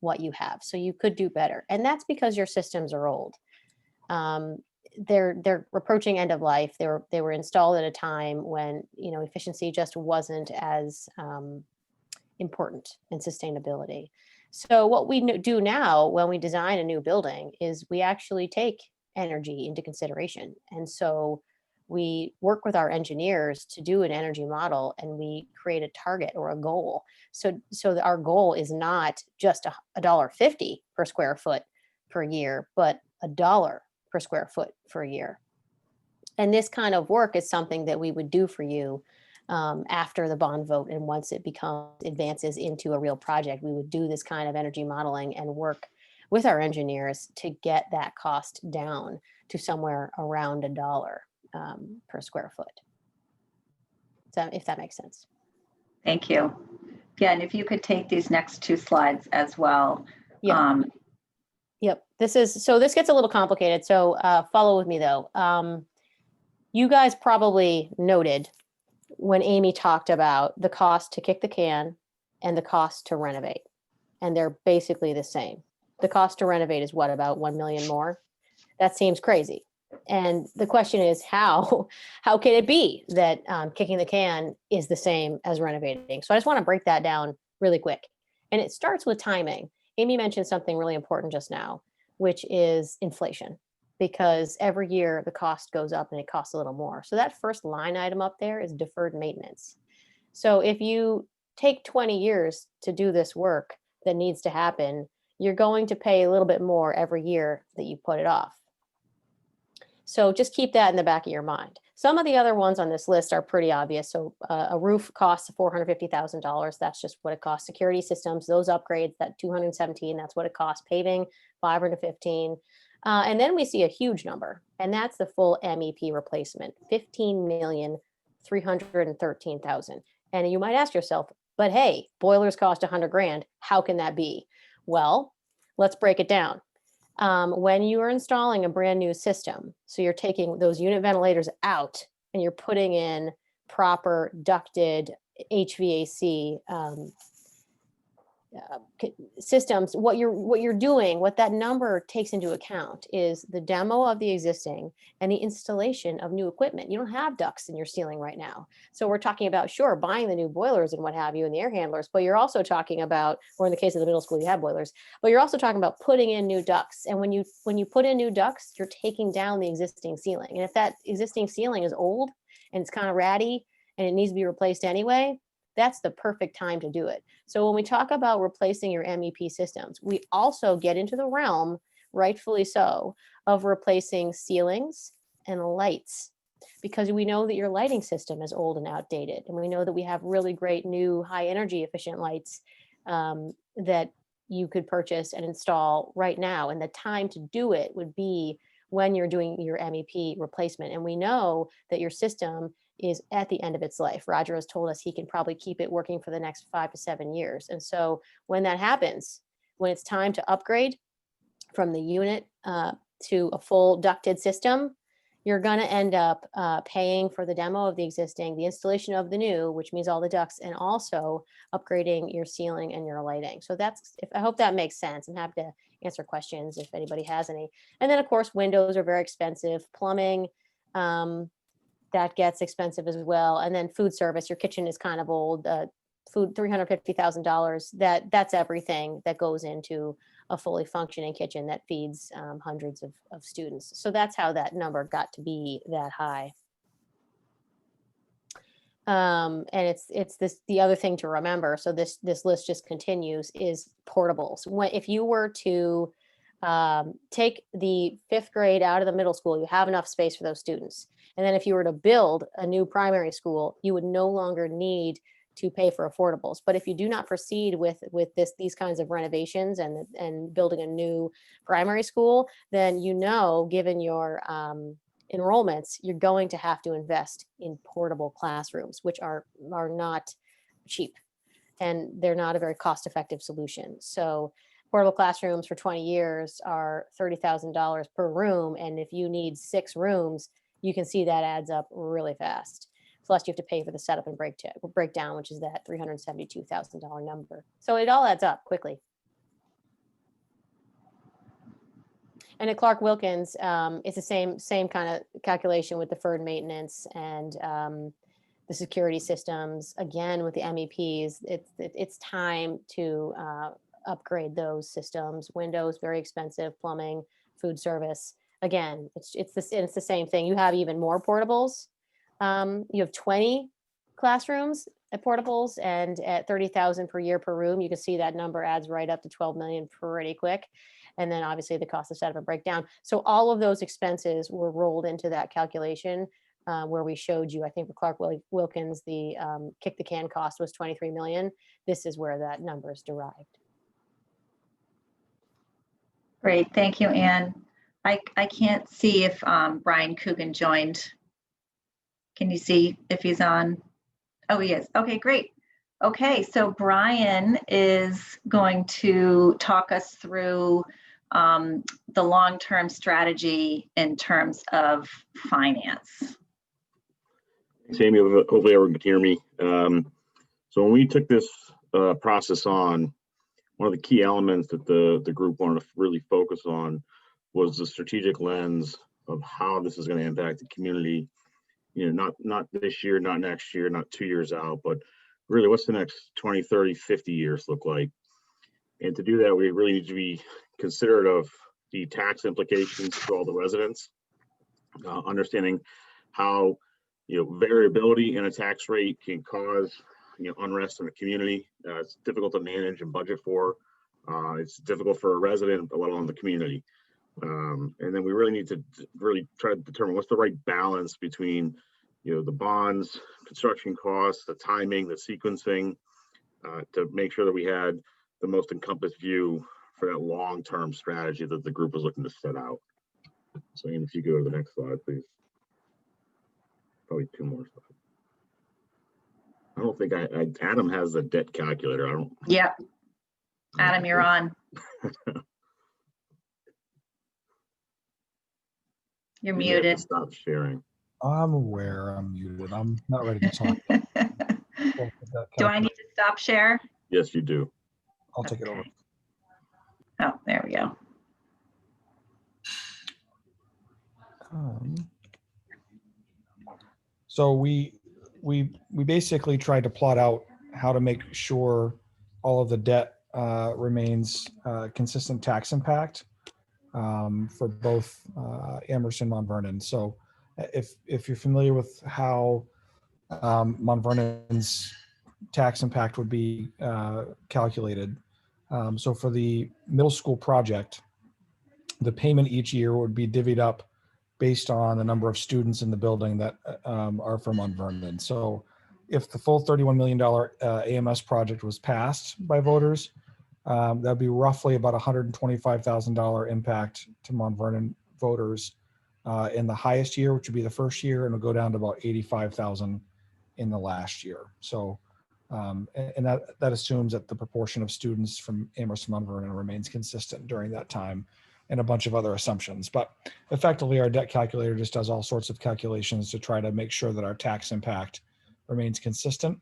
what you have. So you could do better. And that's because your systems are old. They're approaching end of life. They were installed at a time when, efficiency just wasn't as important in sustainability. So what we do now when we design a new building is we actually take energy into consideration. And so we work with our engineers to do an energy model, and we create a target or a goal. So our goal is not just $1.50 per square foot per year, but $1 per square foot for a year. And this kind of work is something that we would do for you after the bond vote. And once it advances into a real project, we would do this kind of energy modeling and work with our engineers to get that cost down to somewhere around $1 per square foot. So if that makes sense. Thank you. Yeah, and if you could take these next two slides as well. Yeah. Yep. This gets a little complicated. So follow with me though. You guys probably noted when Amy talked about the cost to kick the can and the cost to renovate, and they're basically the same. The cost to renovate is what, about 1 million more? That seems crazy. And the question is, how can it be that kicking the can is the same as renovating? So I just want to break that down really quick. And it starts with timing. Amy mentioned something really important just now, which is inflation, because every year the cost goes up and it costs a little more. So that first line item up there is deferred maintenance. So if you take 20 years to do this work that needs to happen, you're going to pay a little bit more every year that you put it off. So just keep that in the back of your mind. Some of the other ones on this list are pretty obvious. So a roof costs $450,000. That's just what it costs. Security systems, those upgrades, that 217, that's what it costs. Paving, 515. And then we see a huge number, and that's the full MEP replacement, $15,313,000. And you might ask yourself, but hey, boilers cost $100,000. How can that be? Well, let's break it down. When you are installing a brand new system, so you're taking those unit ventilators out and you're putting in proper ducted HVAC systems, what you're doing, what that number takes into account is the demo of the existing and the installation of new equipment. You don't have ducts in your ceiling right now. So we're talking about, sure, buying the new boilers and what have you and the air handlers, but you're also talking about, or in the case of the middle school, you have boilers, but you're also talking about putting in new ducts. And when you put in new ducts, you're taking down the existing ceiling. And if that existing ceiling is old and it's kind of ratty and it needs to be replaced anyway, that's the perfect time to do it. So when we talk about replacing your MEP systems, we also get into the realm, rightfully so, of replacing ceilings and lights, because we know that your lighting system is old and outdated. And we know that we have really great new high energy efficient lights that you could purchase and install right now. And the time to do it would be when you're doing your MEP replacement. And we know that your system is at the end of its life. Roger has told us he can probably keep it working for the next 5 to 7 years. And so when that happens, when it's time to upgrade from the unit to a full ducted system, you're going to end up paying for the demo of the existing, the installation of the new, which means all the ducts, and also upgrading your ceiling and your lighting. So I hope that makes sense. I'm happy to answer questions if anybody has any. And then of course, windows are very expensive. Plumbing, that gets expensive as well. And then food service, your kitchen is kind of old, food, $350,000. That's everything that goes into a fully functioning kitchen that feeds hundreds of students. So that's how that number got to be that high. And it's the other thing to remember. So this list just continues, is portables. If you were to take the 5th grade out of the middle school, you have enough space for those students. And then if you were to build a new primary school, you would no longer need to pay for affordables. But if you do not proceed with these kinds of renovations and building a new primary school, then given your enrollments, you're going to have to invest in portable classrooms, which are not cheap, and they're not a very cost-effective solution. So portable classrooms for 20 years are $30,000 per room, and if you need 6 rooms, you can see that adds up really fast. plus you have to pay for the setup and breakdown, which is that $372,000 number. So it all adds up quickly. And at Clark Wilkins, it's the same kind of calculation with deferred maintenance and the security systems. Again, with the MEPs, it's time to upgrade those systems. Windows, very expensive. Plumbing, food service. Again, it's the same thing. You have even more portables. You have 20 classrooms at portables, and at $30,000 per year per room, you can see that number adds right up to $12 million pretty quick. And then obviously the cost of setup and breakdown. So all of those expenses were rolled into that calculation where we showed you, I think for Clark Wilkins, the kick the can cost was $23 million. This is where that number is derived. Great, thank you, Anne. I can't see if Brian Coogan joined. Can you see if he's on? Oh, he is. Okay, great. Okay, so Brian is going to talk us through the long-term strategy in terms of finance. Sammy, hopefully everyone can hear me. So when we took this process on, one of the key elements that the group wanted to really focus on was the strategic lens of how this is going to impact the community. You know, not this year, not next year, not 2 years out, but really what's the next 20, 30, 50 years look like? And to do that, we really need to be considerate of the tax implications for all the residents, understanding how, you know, variability in a tax rate can cause, you know, unrest in the community. It's difficult to manage and budget for. It's difficult for a resident, let alone the community. And then we really need to really try to determine what's the right balance between, you know, the bonds, construction costs, the timing, the sequencing, to make sure that we had the most encompassed view for that long-term strategy that the group was looking to set out. So Ian, if you go to the next slide, please. Probably two more slides. I don't think Adam has the debt calculator. I don't. Yep. Adam, you're on. You're muted. Stop sharing. I'm aware I'm muted. I'm not ready to talk. Do I need to stop share? Yes, you do. I'll take it over. Oh, there we go. So we basically tried to plot out how to make sure all of the debt remains consistent tax impact for both Amherst and Mont Vernon. So if you're familiar with how Mont Vernon's tax impact would be calculated, so for the middle school project, the payment each year would be divvied up based on the number of students in the building that are from Mont Vernon. So if the full $31 million AMS project was passed by voters, that'd be roughly about $125,000 impact to Mont Vernon voters in the highest year, which would be the first year, and it'll go down to about 85,000 in the last year. So, and that assumes that the proportion of students from Amherst and Mont Vernon remains consistent during that time, and a bunch of other assumptions. But effectively, our debt calculator just does all sorts of calculations to try to make sure that our tax impact remains consistent.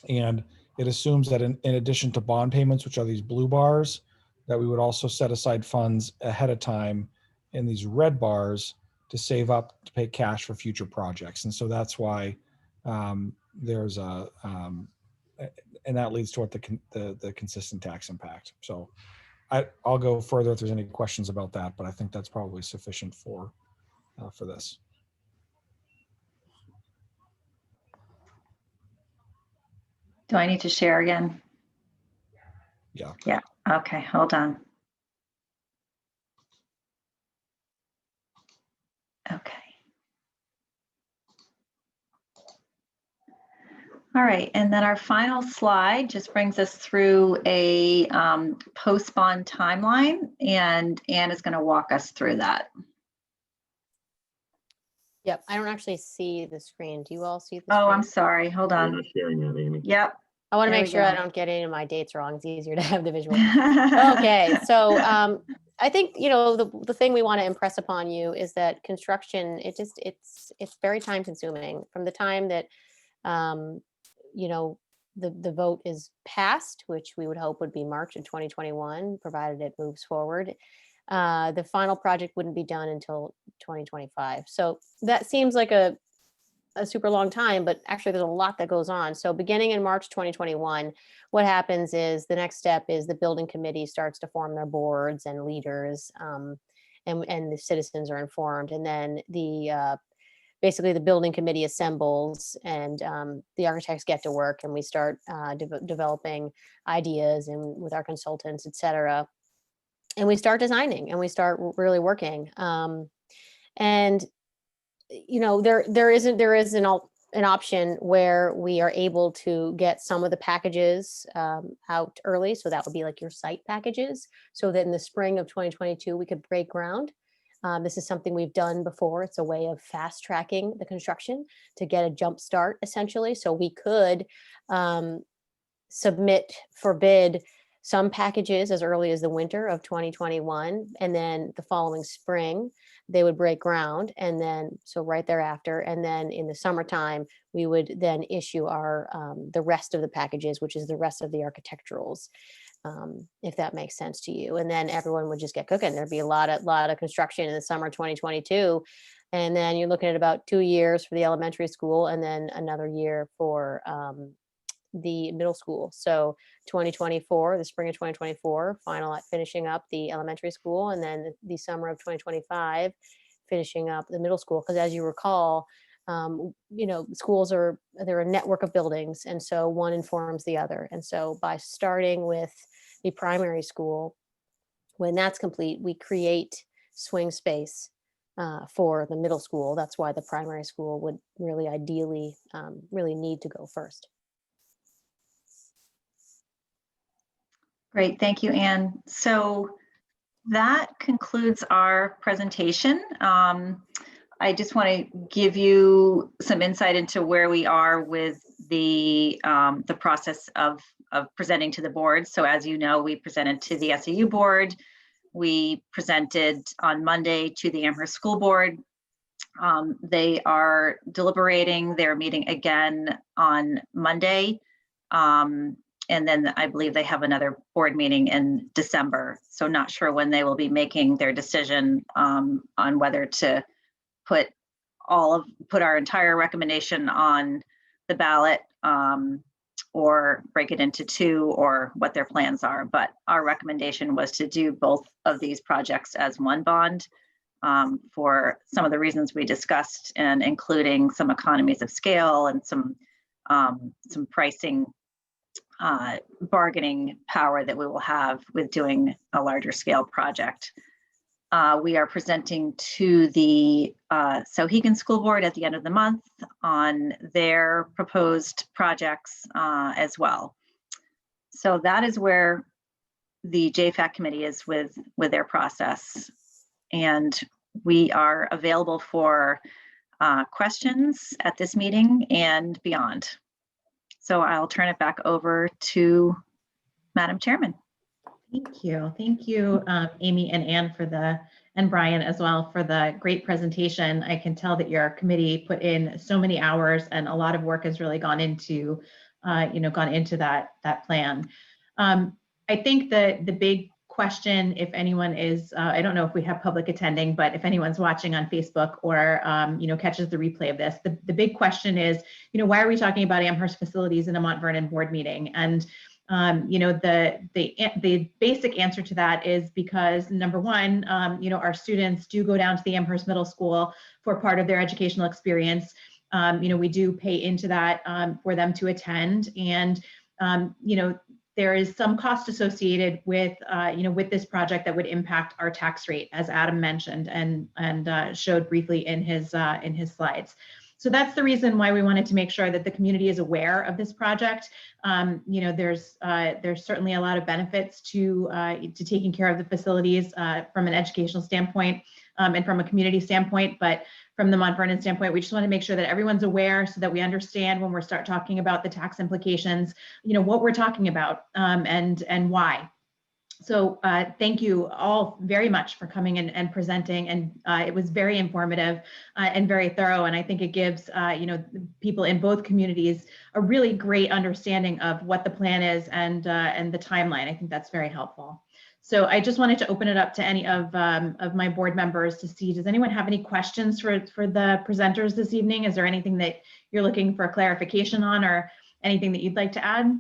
And it assumes that in addition to bond payments, which are these blue bars, that we would also set aside funds ahead of time in these red bars to save up to pay cash for future projects. And so that's why there's a, and that leads to what the consistent tax impact. So I'll go further if there's any questions about that, but I think that's probably sufficient for this. Do I need to share again? Yeah. Yeah. Okay, hold on. Okay. All right, and then our final slide just brings us through a post-bond timeline, and Anne is going to walk us through that. Yep, I don't actually see the screen. Do you all see the Oh, screen? I'm sorry. Hold You're on. not sharing that, Amy. Yep. I want to There make we sure go. I don't get any of my dates wrong. It's easier to have the visual. Okay, so I think, you know, the thing we want to impress upon you is that construction, it's very time consuming from the time that, you know, the vote is passed, which we would hope would be March of 2021, provided it moves forward. The final project wouldn't be done until 2025. So that seems like a super long time, but actually there's a lot that goes on. So beginning in March 2021, what happens is the next step is the building committee starts to form their boards and leaders, and the citizens are informed. And then basically the building committee assembles, and the architects get to work, and we start developing ideas and with our consultants, et cetera. And we start designing and we start really working. And you know, there is an option where we are able to get some of the packages out early. So that would be like your site packages, so that in the spring of 2022 we could break ground. This is something we've done before. It's a way of fast tracking the construction to get a jump start, essentially. So we could submit for bid some packages as early as the winter of 2021, and then the following spring they would break ground, and then so right thereafter, and then in the summertime we would then issue our the rest of the packages, which is the rest of the architecturals, if that makes sense to you. And then everyone would just get cooking. There'd be a lot of construction in the summer 2022, and then you're looking at about 2 years for the elementary school, and then another year for the middle school. So 2024, the spring of 2024, finishing up the elementary school, and then the summer of 2025, finishing up the middle school. Because as you recall, you know, they're a network of buildings, and so one informs the other. And so by starting with the primary school, when that's complete, we create swing space for the middle school. That's why the primary school would really ideally really need to go first. Great, thank you, Anne. So that concludes our presentation. I just want to give you some insight into where we are with the process of presenting to the board. So as you know, we presented to the SAU board. We presented on Monday to the Amherst School Board. They are deliberating. They're meeting again on Monday. And then I believe they have another board meeting in December. So not sure when they will be making their decision on whether to put our entire recommendation on the ballot or break it into two, or what their plans are. But our recommendation was to do both of these projects as one bond for some of the reasons we discussed, and including some economies of scale and some pricing bargaining power that we will have with doing a larger scale project. We are presenting to the Sauhegan School Board at the end of the month on their proposed projects as well. So that is where the JFAC committee is with their process. And we are available for questions at this meeting and beyond. So I'll turn it back over to Madam Chairman. Thank you, Amy and Anne and Brian as well for the great presentation. I can tell that your committee put in so many hours, and a lot of work has really gone into, that plan. I think the big question, if anyone is, I don't know if we have public attending, but if anyone's watching on Facebook or catches the replay of this, the big question is, why are we talking about Amherst facilities in a Mont Vernon board meeting? And the basic answer to that is because, number one, our students do go down to the Amherst Middle School for part of their educational experience. We do pay into that for them to attend, and there is some cost associated with with this project that would impact our tax rate, as Adam mentioned and showed briefly in his slides. So that's the reason why we wanted to make sure that the community is aware of this project. There's certainly a lot of benefits to taking care of the facilities from an educational standpoint and from a community standpoint, but from the Mont Vernon standpoint, we just want to make sure that everyone's aware so that we understand when we start talking about the tax implications, what we're talking about and why. So thank you all very much for coming in and presenting, and it was very informative and very thorough, and I think it gives people in both communities a really great understanding of what the plan is and the timeline. I think that's very helpful. So I just wanted to open it up to any of my board members to see, does anyone have any questions for the presenters this evening? Is there anything that you're looking for clarification on, or anything that you'd like to add?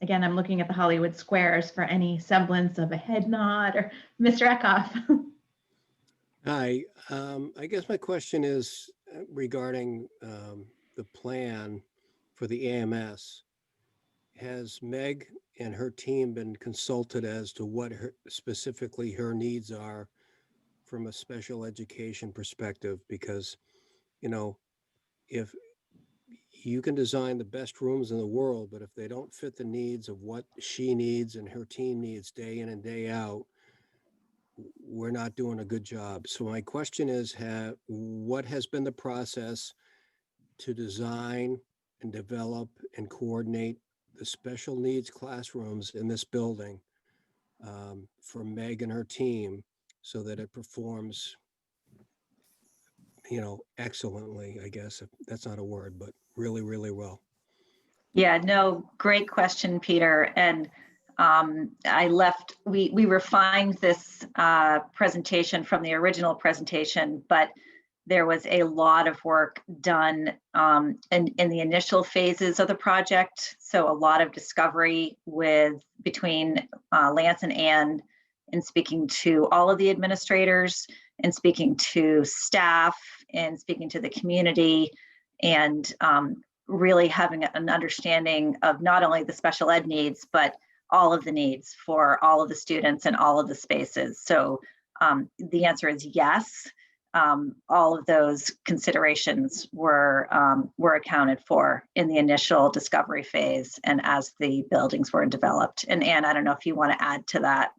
Again, I'm looking at the Hollywood Squares for any semblance of a head nod, or Mr. Eckhoff. Hi, I guess my question is regarding the plan for the AMS. Has Meg and her team been consulted as to what specifically her needs are from a special education perspective? Because, if you can design the best rooms in the world, but if they don't fit the needs of what she needs and her team needs day in and day out, we're not doing a good job. So my question is, what has been the process to design and develop and coordinate the special needs classrooms in this building for Meg and her team so that it performs, excellently, I guess, if that's not a word, but really, really well. Yeah, no, great question, Peter. And we refined this presentation from the original presentation, but there was a lot of work done in the initial phases of the project. So a lot of discovery between Lance and Ann, in speaking to all of the administrators, and speaking to staff, and speaking to the community, and really having an understanding of not only the special ed needs, but all of the needs for all of the students and all of the spaces. So the answer is yes. All of those considerations were accounted for in the initial discovery phase and as the buildings were developed. And Anne, I don't know if you want to add to that.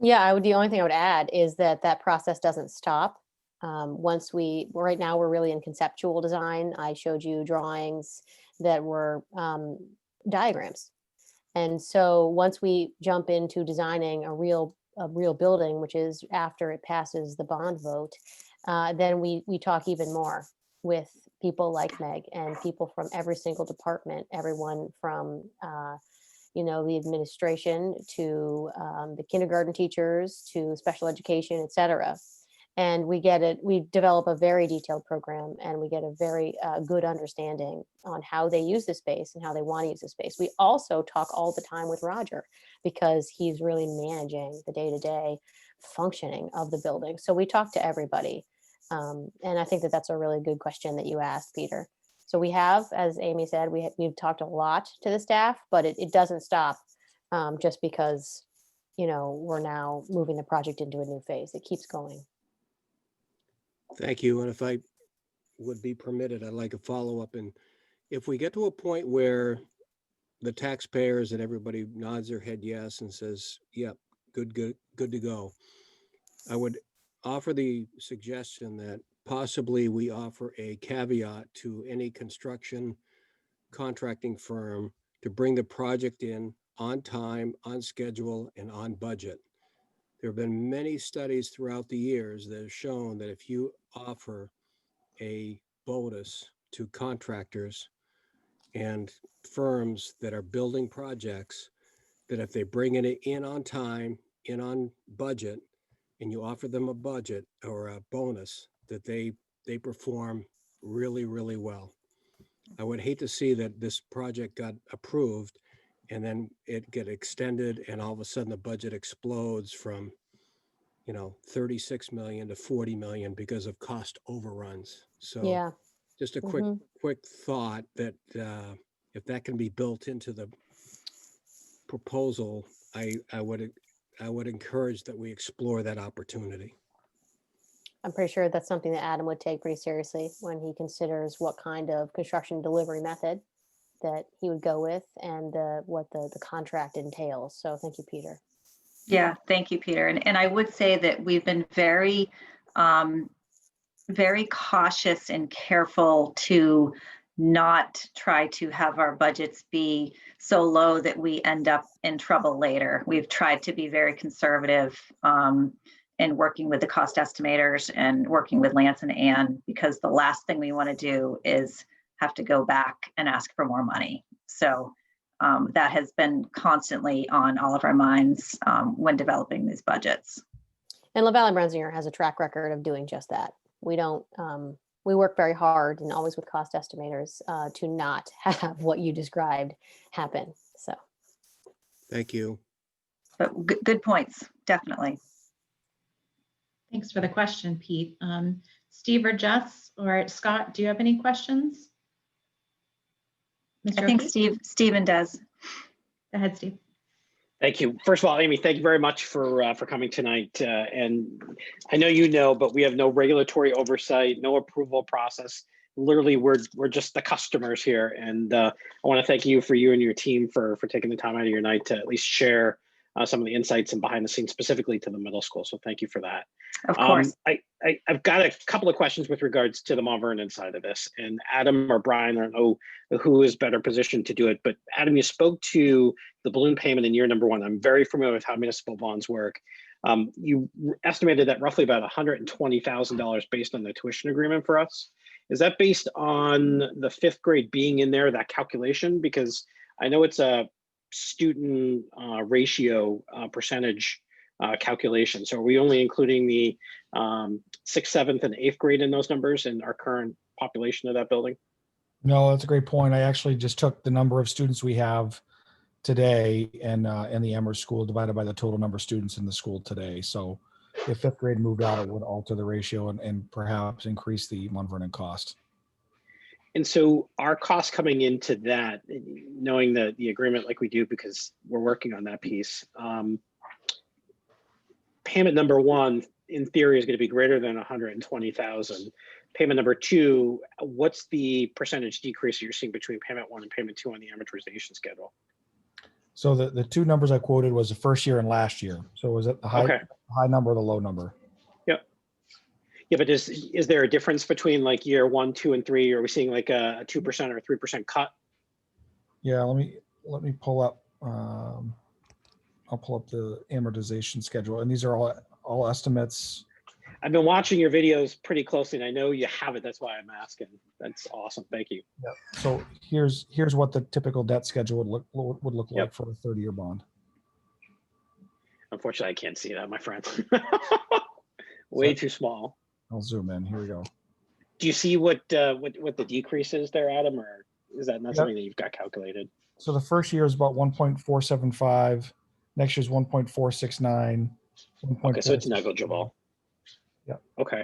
Yeah, the only thing I would add is that process doesn't stop. Right now we're really in conceptual design. I showed you drawings that were diagrams. And so once we jump into designing a real building, which is after it passes the bond vote, then we talk even more with people like Meg and people from every single department, everyone from the administration to the kindergarten teachers to special education, et cetera. And we develop a very detailed program, and we get a very good understanding on how they use the space and how they want to use the space. We also talk all the time with Roger because he's really managing the day-to-day functioning of the building. So we talk to everybody. And I think that's a really good question that you asked, Peter. So we have, as Amy said, we've talked a lot to the staff, but it doesn't stop just because, we're now moving the project into a new phase. It keeps going. Thank you. And if I would be permitted, I'd like a follow-up. And if we get to a point where the taxpayers and everybody nods their head yes and says, yep, good to go, I would offer the suggestion that possibly we offer a caveat to any construction contracting firm to bring the project in on time, on schedule, and on budget. There have been many studies throughout the years that have shown that if you offer a bonus to contractors and firms that are building projects, that if they bring it in on time, in on budget, and you offer them a budget or a bonus, that they perform really, really well. I would hate to see that this project got approved and then it get extended and all of a sudden the budget explodes from 36 million to 40 million because of cost overruns. So Yeah. just a quick thought that if that can be built into the proposal, I would encourage that we explore that opportunity. I'm pretty sure that's something that Adam would take pretty seriously when he considers what kind of construction delivery method that he would go with and what the contract entails. So thank you, Peter. Yeah, thank you, Peter. And I would say that we've been very, very cautious and careful to not try to have our budgets be so low that we end up in trouble later. We've tried to be very conservative in working with the cost estimators and working with Lance and Ann, because the last thing we want to do is have to go back and ask for more money. So that has been constantly on all of our minds when developing these budgets. And LaValle Brensinger has a track record of doing just that. We don't, we work very hard and always with cost estimators to not have what you described happen. So. Thank you. But good points, definitely. Thanks for the question, Pete. Steve or Jess or Scott, do you have any questions? I think O'Keefe? Stephen does. Go ahead, Steve. Thank you. First of all, Amy, thank you very much for coming tonight. And I know you know, but we have no regulatory oversight, no approval process. Literally, we're just the customers here. And I want to thank you and your team for taking the time out of your night to at least share some of the insights and behind the scenes specifically to the middle school. So thank you for that. Of course. I've got a couple of questions with regards to the Mont Vernon side of this. And Adam or Brian, I don't know who is better positioned to do it, but Adam, you spoke to the balloon payment in year number one. I'm very familiar with how municipal bonds work. You estimated that roughly about $120,000 based on the tuition agreement for us. Is that based on the fifth grade being in there, that calculation? Because I know it's a student ratio percentage calculation. So are we only including the 6th, 7th, and 8th grade in those numbers in our current population of that building? No, that's a great point. I actually just took the number of students we have today in the Amherst school divided by the total number of students in the school today. So if fifth grade moved out, it would alter the ratio and perhaps increase the Mont Vernon cost. And so our cost coming into that, knowing the agreement like we do, because we're working on that piece, payment number one, in theory, is going to be greater than 120,000. Payment number two, what's the percentage decrease you're seeing between payment one and payment two on the amortization schedule? So the two numbers I quoted was the first year and last year. So was it the high number or the low number? Yep. Yeah, but is there a difference between like year 1, 2, and 3? Are we seeing like a 2% or a 3% cut? Yeah, let me pull up. I'll pull up the amortization schedule, and these are all estimates. I've been watching your videos pretty closely, and I know you have it. That's why I'm asking. That's awesome. Thank you. Yep. So here's what the typical debt schedule would look like for a 30-year bond. Unfortunately, I can't see that, my friend. Way too small. I'll zoom in. Here we go. Do you see what the decrease is there, Adam, or is that not something that you've got calculated? So the first year is about 1.475. Next year's 1.469. Okay, so it's negligible. Yeah. Okay.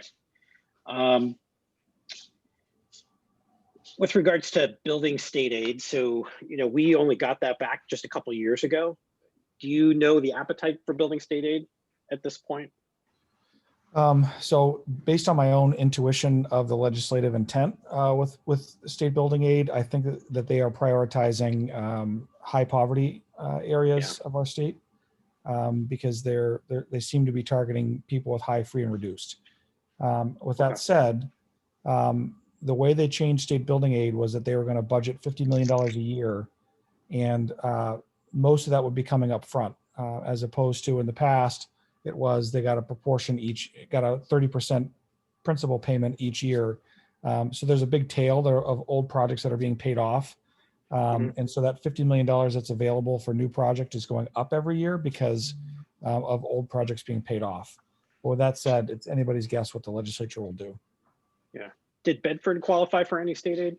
With regards to building state aid, so we only got that back just a couple of years ago. Do you know the appetite for building state aid at this point? So based on my own intuition of the legislative intent with state building aid, I think that they are prioritizing high poverty areas of our state because they seem to be targeting people with high, free, and reduced. With that said, the way they changed state building aid was that they were going to budget $50 million a year, and most of that would be coming up front, as opposed to in the past, it was they got a proportion got a 30% principal payment each year. So there's a big tail there of old projects that are being paid off. And so that $50 million that's available for new project is going up every year because of old projects being paid off. But with that said, it's anybody's guess what the legislature will do. Yeah. Did Bedford qualify for any state aid?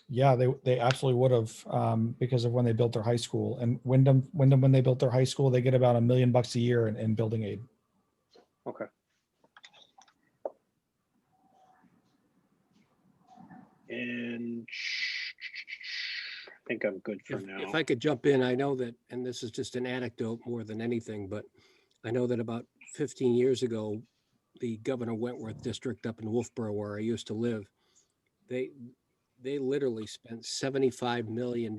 Yeah, they absolutely would have because of when they built their high school. And Wyndham, when they built their high school, they get about $1 million a year in building aid. Okay. And I think I'm good for now. If I could jump in, I know that, and this is just an anecdote more than anything, but I know that about 15 years ago, the Governor Wentworth district up in Wolfboro, where I used to live, they literally spent $75 million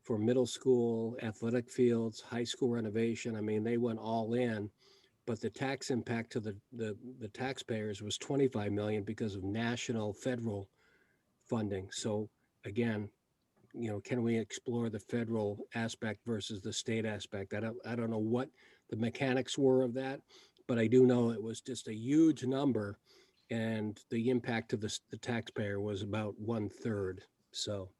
for middle school athletic fields, high school renovation. I mean, they went all in but the tax impact to the taxpayers was 25 million because of national federal funding. So again, can we explore the federal aspect versus the state aspect? I don't know what the mechanics were of that, but I do know it was just a huge number, and the impact to the taxpayer was about 1/3. So.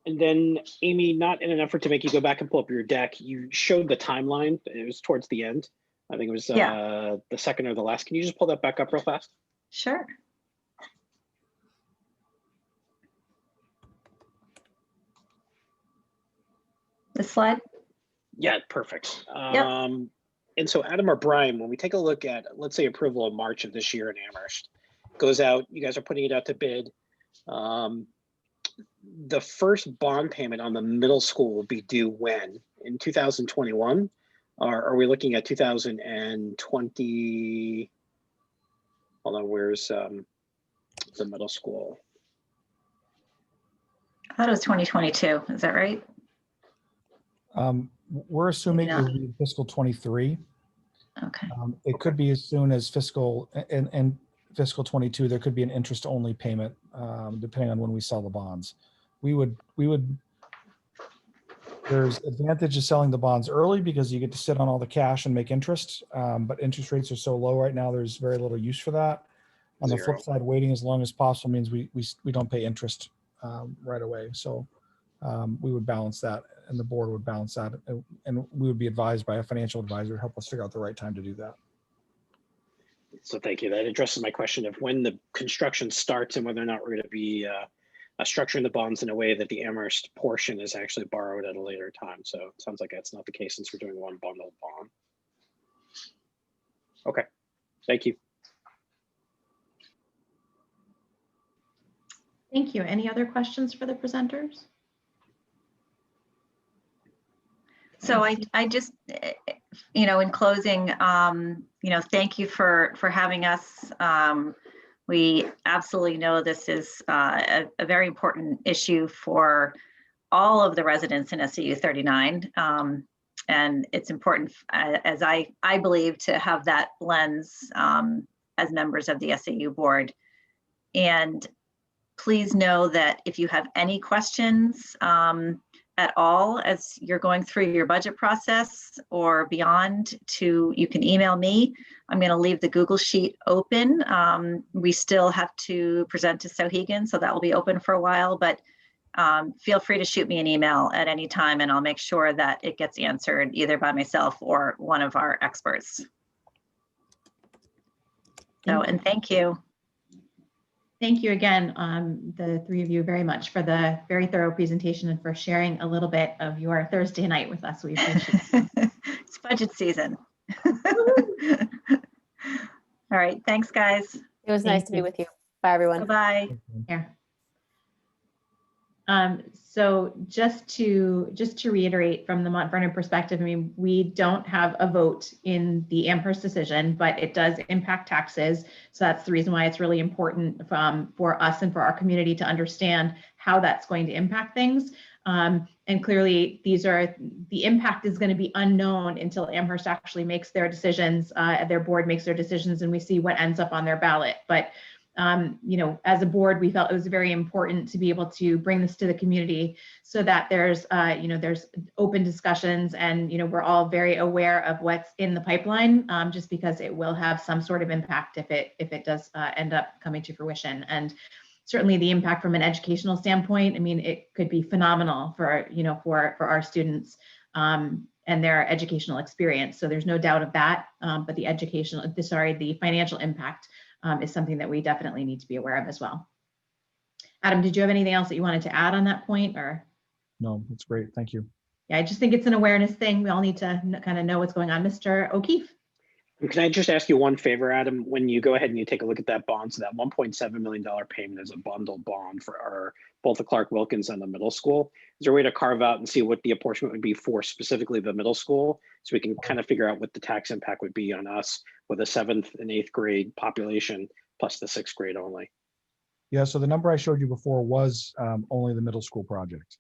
And then, Amy, not in an effort to make you go back and pull up your deck, you showed the timeline. It was towards the end. I think it was the second or the last. Can you just pull that back up real fast? Sure. This slide? Yeah, perfect. And so Adam or Brian, when we take a look at, let's say, approval in March of this year in Amherst, goes out, you guys are putting it out to bid. The first bond payment on the middle school will be due when? In 2021? Or are we looking at 2020? Hold on, where's the middle school? I thought it was 2022. Is that right? We're assuming Maybe it not. will be fiscal 23. Okay. It could be as soon as fiscal and fiscal 22. There could be an interest only payment depending on when we sell the bonds. There's advantage of selling the bonds early because you get to sit on all the cash and make interest. But interest rates are so low right now, there's very little use for that. On the flip side, waiting as long as possible means we don't pay interest right away. So we would balance that, and the board would balance that, and we would be advised by a financial advisor to help us figure out the right time to do that. So thank you. That addresses my question of when the construction starts and whether or not we're going to be structuring the bonds in a way that the Amherst portion is actually borrowed at a later time. So it sounds like that's not the case since we're doing one bundled bond. Okay, thank you. Thank you. Any other questions for the presenters? So I just, in closing, thank you for having us. We absolutely know this is a very important issue for all of the residents in SAU 39. And it's important, as I believe, to have that lens as members of the SAU board. And please know that if you have any questions at all as you're going through your budget process or beyond, you can email me. I'm going to leave the Google Sheet open. We still have to present to Sohegan, so that will be open for a while, but feel free to shoot me an email at any time and I'll make sure that it gets answered either by myself or one of our experts. So, and thank you. Thank you again, the three of you, very much for the very thorough presentation and for sharing a little bit of your Thursday night with us. We appreciate it. It's budget season. All right, thanks, guys. It was nice to be with you. Bye, everyone. Bye-bye. Yeah. So just to reiterate from the Mont Vernon perspective, I mean, we don't have a vote in the Amherst decision, but it does impact taxes. So that's the reason why it's really important for us and for our community to understand how that's going to impact things. And clearly the impact is going to be unknown until Amherst actually makes their decisions, their board makes their decisions, and we see what ends up on their ballot. But as a board, we felt it was very important to be able to bring this to the community so that there's open discussions and, we're all very aware of what's in the pipeline, just because it will have some sort of impact if it does end up coming to fruition. And certainly the impact from an educational standpoint, I mean, it could be phenomenal for our students and their educational experience. So there's no doubt of that. But the financial impact is something that we definitely need to be aware of as well. Adam, did you have anything else that you wanted to add on that point, or? No, that's great. Thank you. Yeah, I just think it's an awareness thing. We all need to kind of know what's going on. Mr. O'Keefe. Can I just ask you one favor, Adam? When you go ahead and you take a look at that bond, so that $1.7 million payment is a bundled bond for both the Clark Wilkins and the middle school. Is there a way to carve out and see what the apportionment would be for specifically the middle school, so we can kind of figure out what the tax impact would be on us with a 7th and 8th grade population plus the 6th grade only? Yeah, so the number I showed you before was only the middle school project.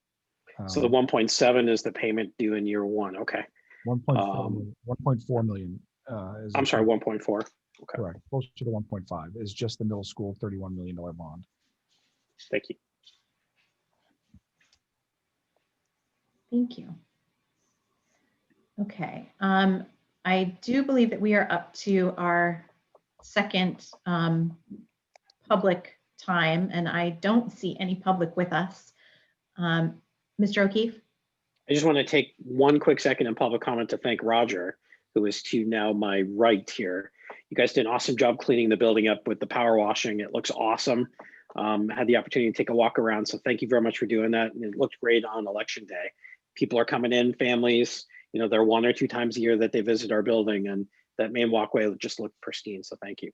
So the 1.7 is the payment due in year one. Okay. Um, 1.4 million. Is I'm the sorry, total. 1.4. Okay, Correct. Closer to the 1.5 is just the middle school $31 million bond. thank you. Thank you. Okay, I do believe that we are up to our second public time, and I don't see any public with us. Mr. O'Keefe? I just want to take one quick second in public comment to thank Roger, who is to now my right here. You guys did an awesome job cleaning the building up with the power washing. It looks awesome. Had the opportunity to take a walk around, so thank you very much for doing that. And it looked great on election day. People are coming in, families, you know, they're 1 or 2 times a year that they visit our building, and that main walkway just looked pristine, so thank you.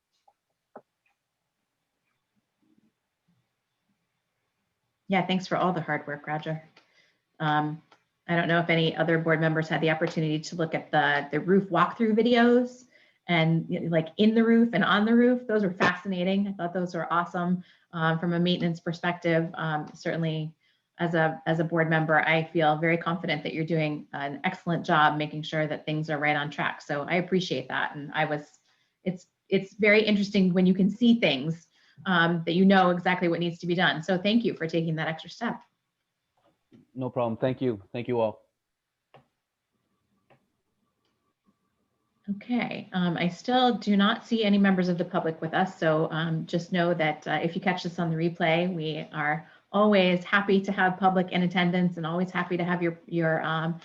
Yeah, thanks for all the hard work, Roger. I don't know if any other board members had the opportunity to look at the roof walkthrough videos and, you know, like in the roof and on the roof. Those were fascinating. I thought those were awesome from a maintenance perspective. Certainly as a board member, I feel very confident that you're doing an excellent job making sure that things are right on track. So I appreciate that. And it's very interesting when you can see things that you know exactly what needs to be done. So thank you for taking that extra step. No problem. Thank you. Thank you all. Okay, I still do not see any members of the public with us, so just know that if you catch this on the replay, we are always happy to have public in attendance and always happy to have your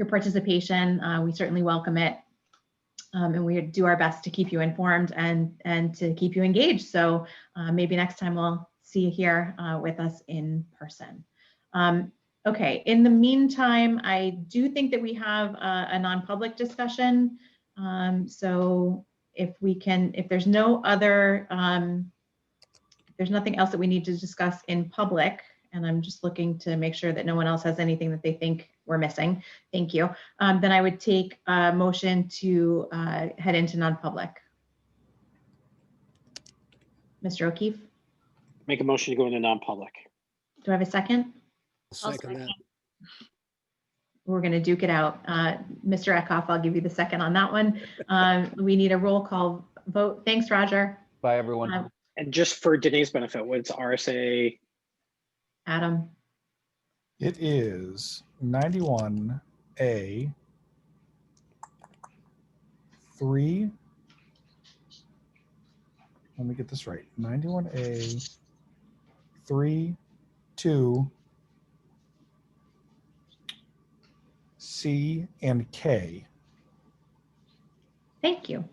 participation. We certainly welcome it, and we do our best to keep you informed and to keep you engaged. So maybe next time we'll see you here with us in person. Okay, in the meantime, I do think that we have a non-public discussion. So if there's no other, there's nothing else that we need to discuss in public, and I'm just looking to make sure that no one else has anything that they think we're missing. Thank you. Then I would take a motion to head into non-public. Mr. O'Keefe, Make a motion to go into non-public. do I have a second? Second that. We're going to duke it out. Mr. Eckhoff, I'll give you the second on that one. We need a roll call vote. Thanks, Roger. Bye, everyone. And just for Danae's benefit, what's RSA? Adam. It is 91A 3. Let me get this right. 91A 3 2 C and K. Thank you.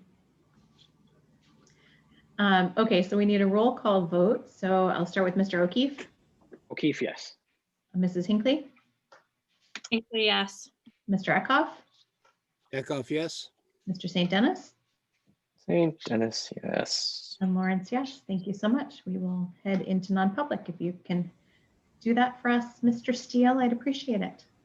Okay, so we need a roll call vote. So I'll start with Mr. O'Keefe. O'Keefe, yes. Mrs. Hinckley. Hinckley, yes. Mr. Eckhoff. Eckhoff, yes. Mr. St. Dennis. St. Dennis, yes. And Lawrence, yes. Thank you so much. We will head into non-public. If you can do that for us, Mr. Steele, I'd appreciate it.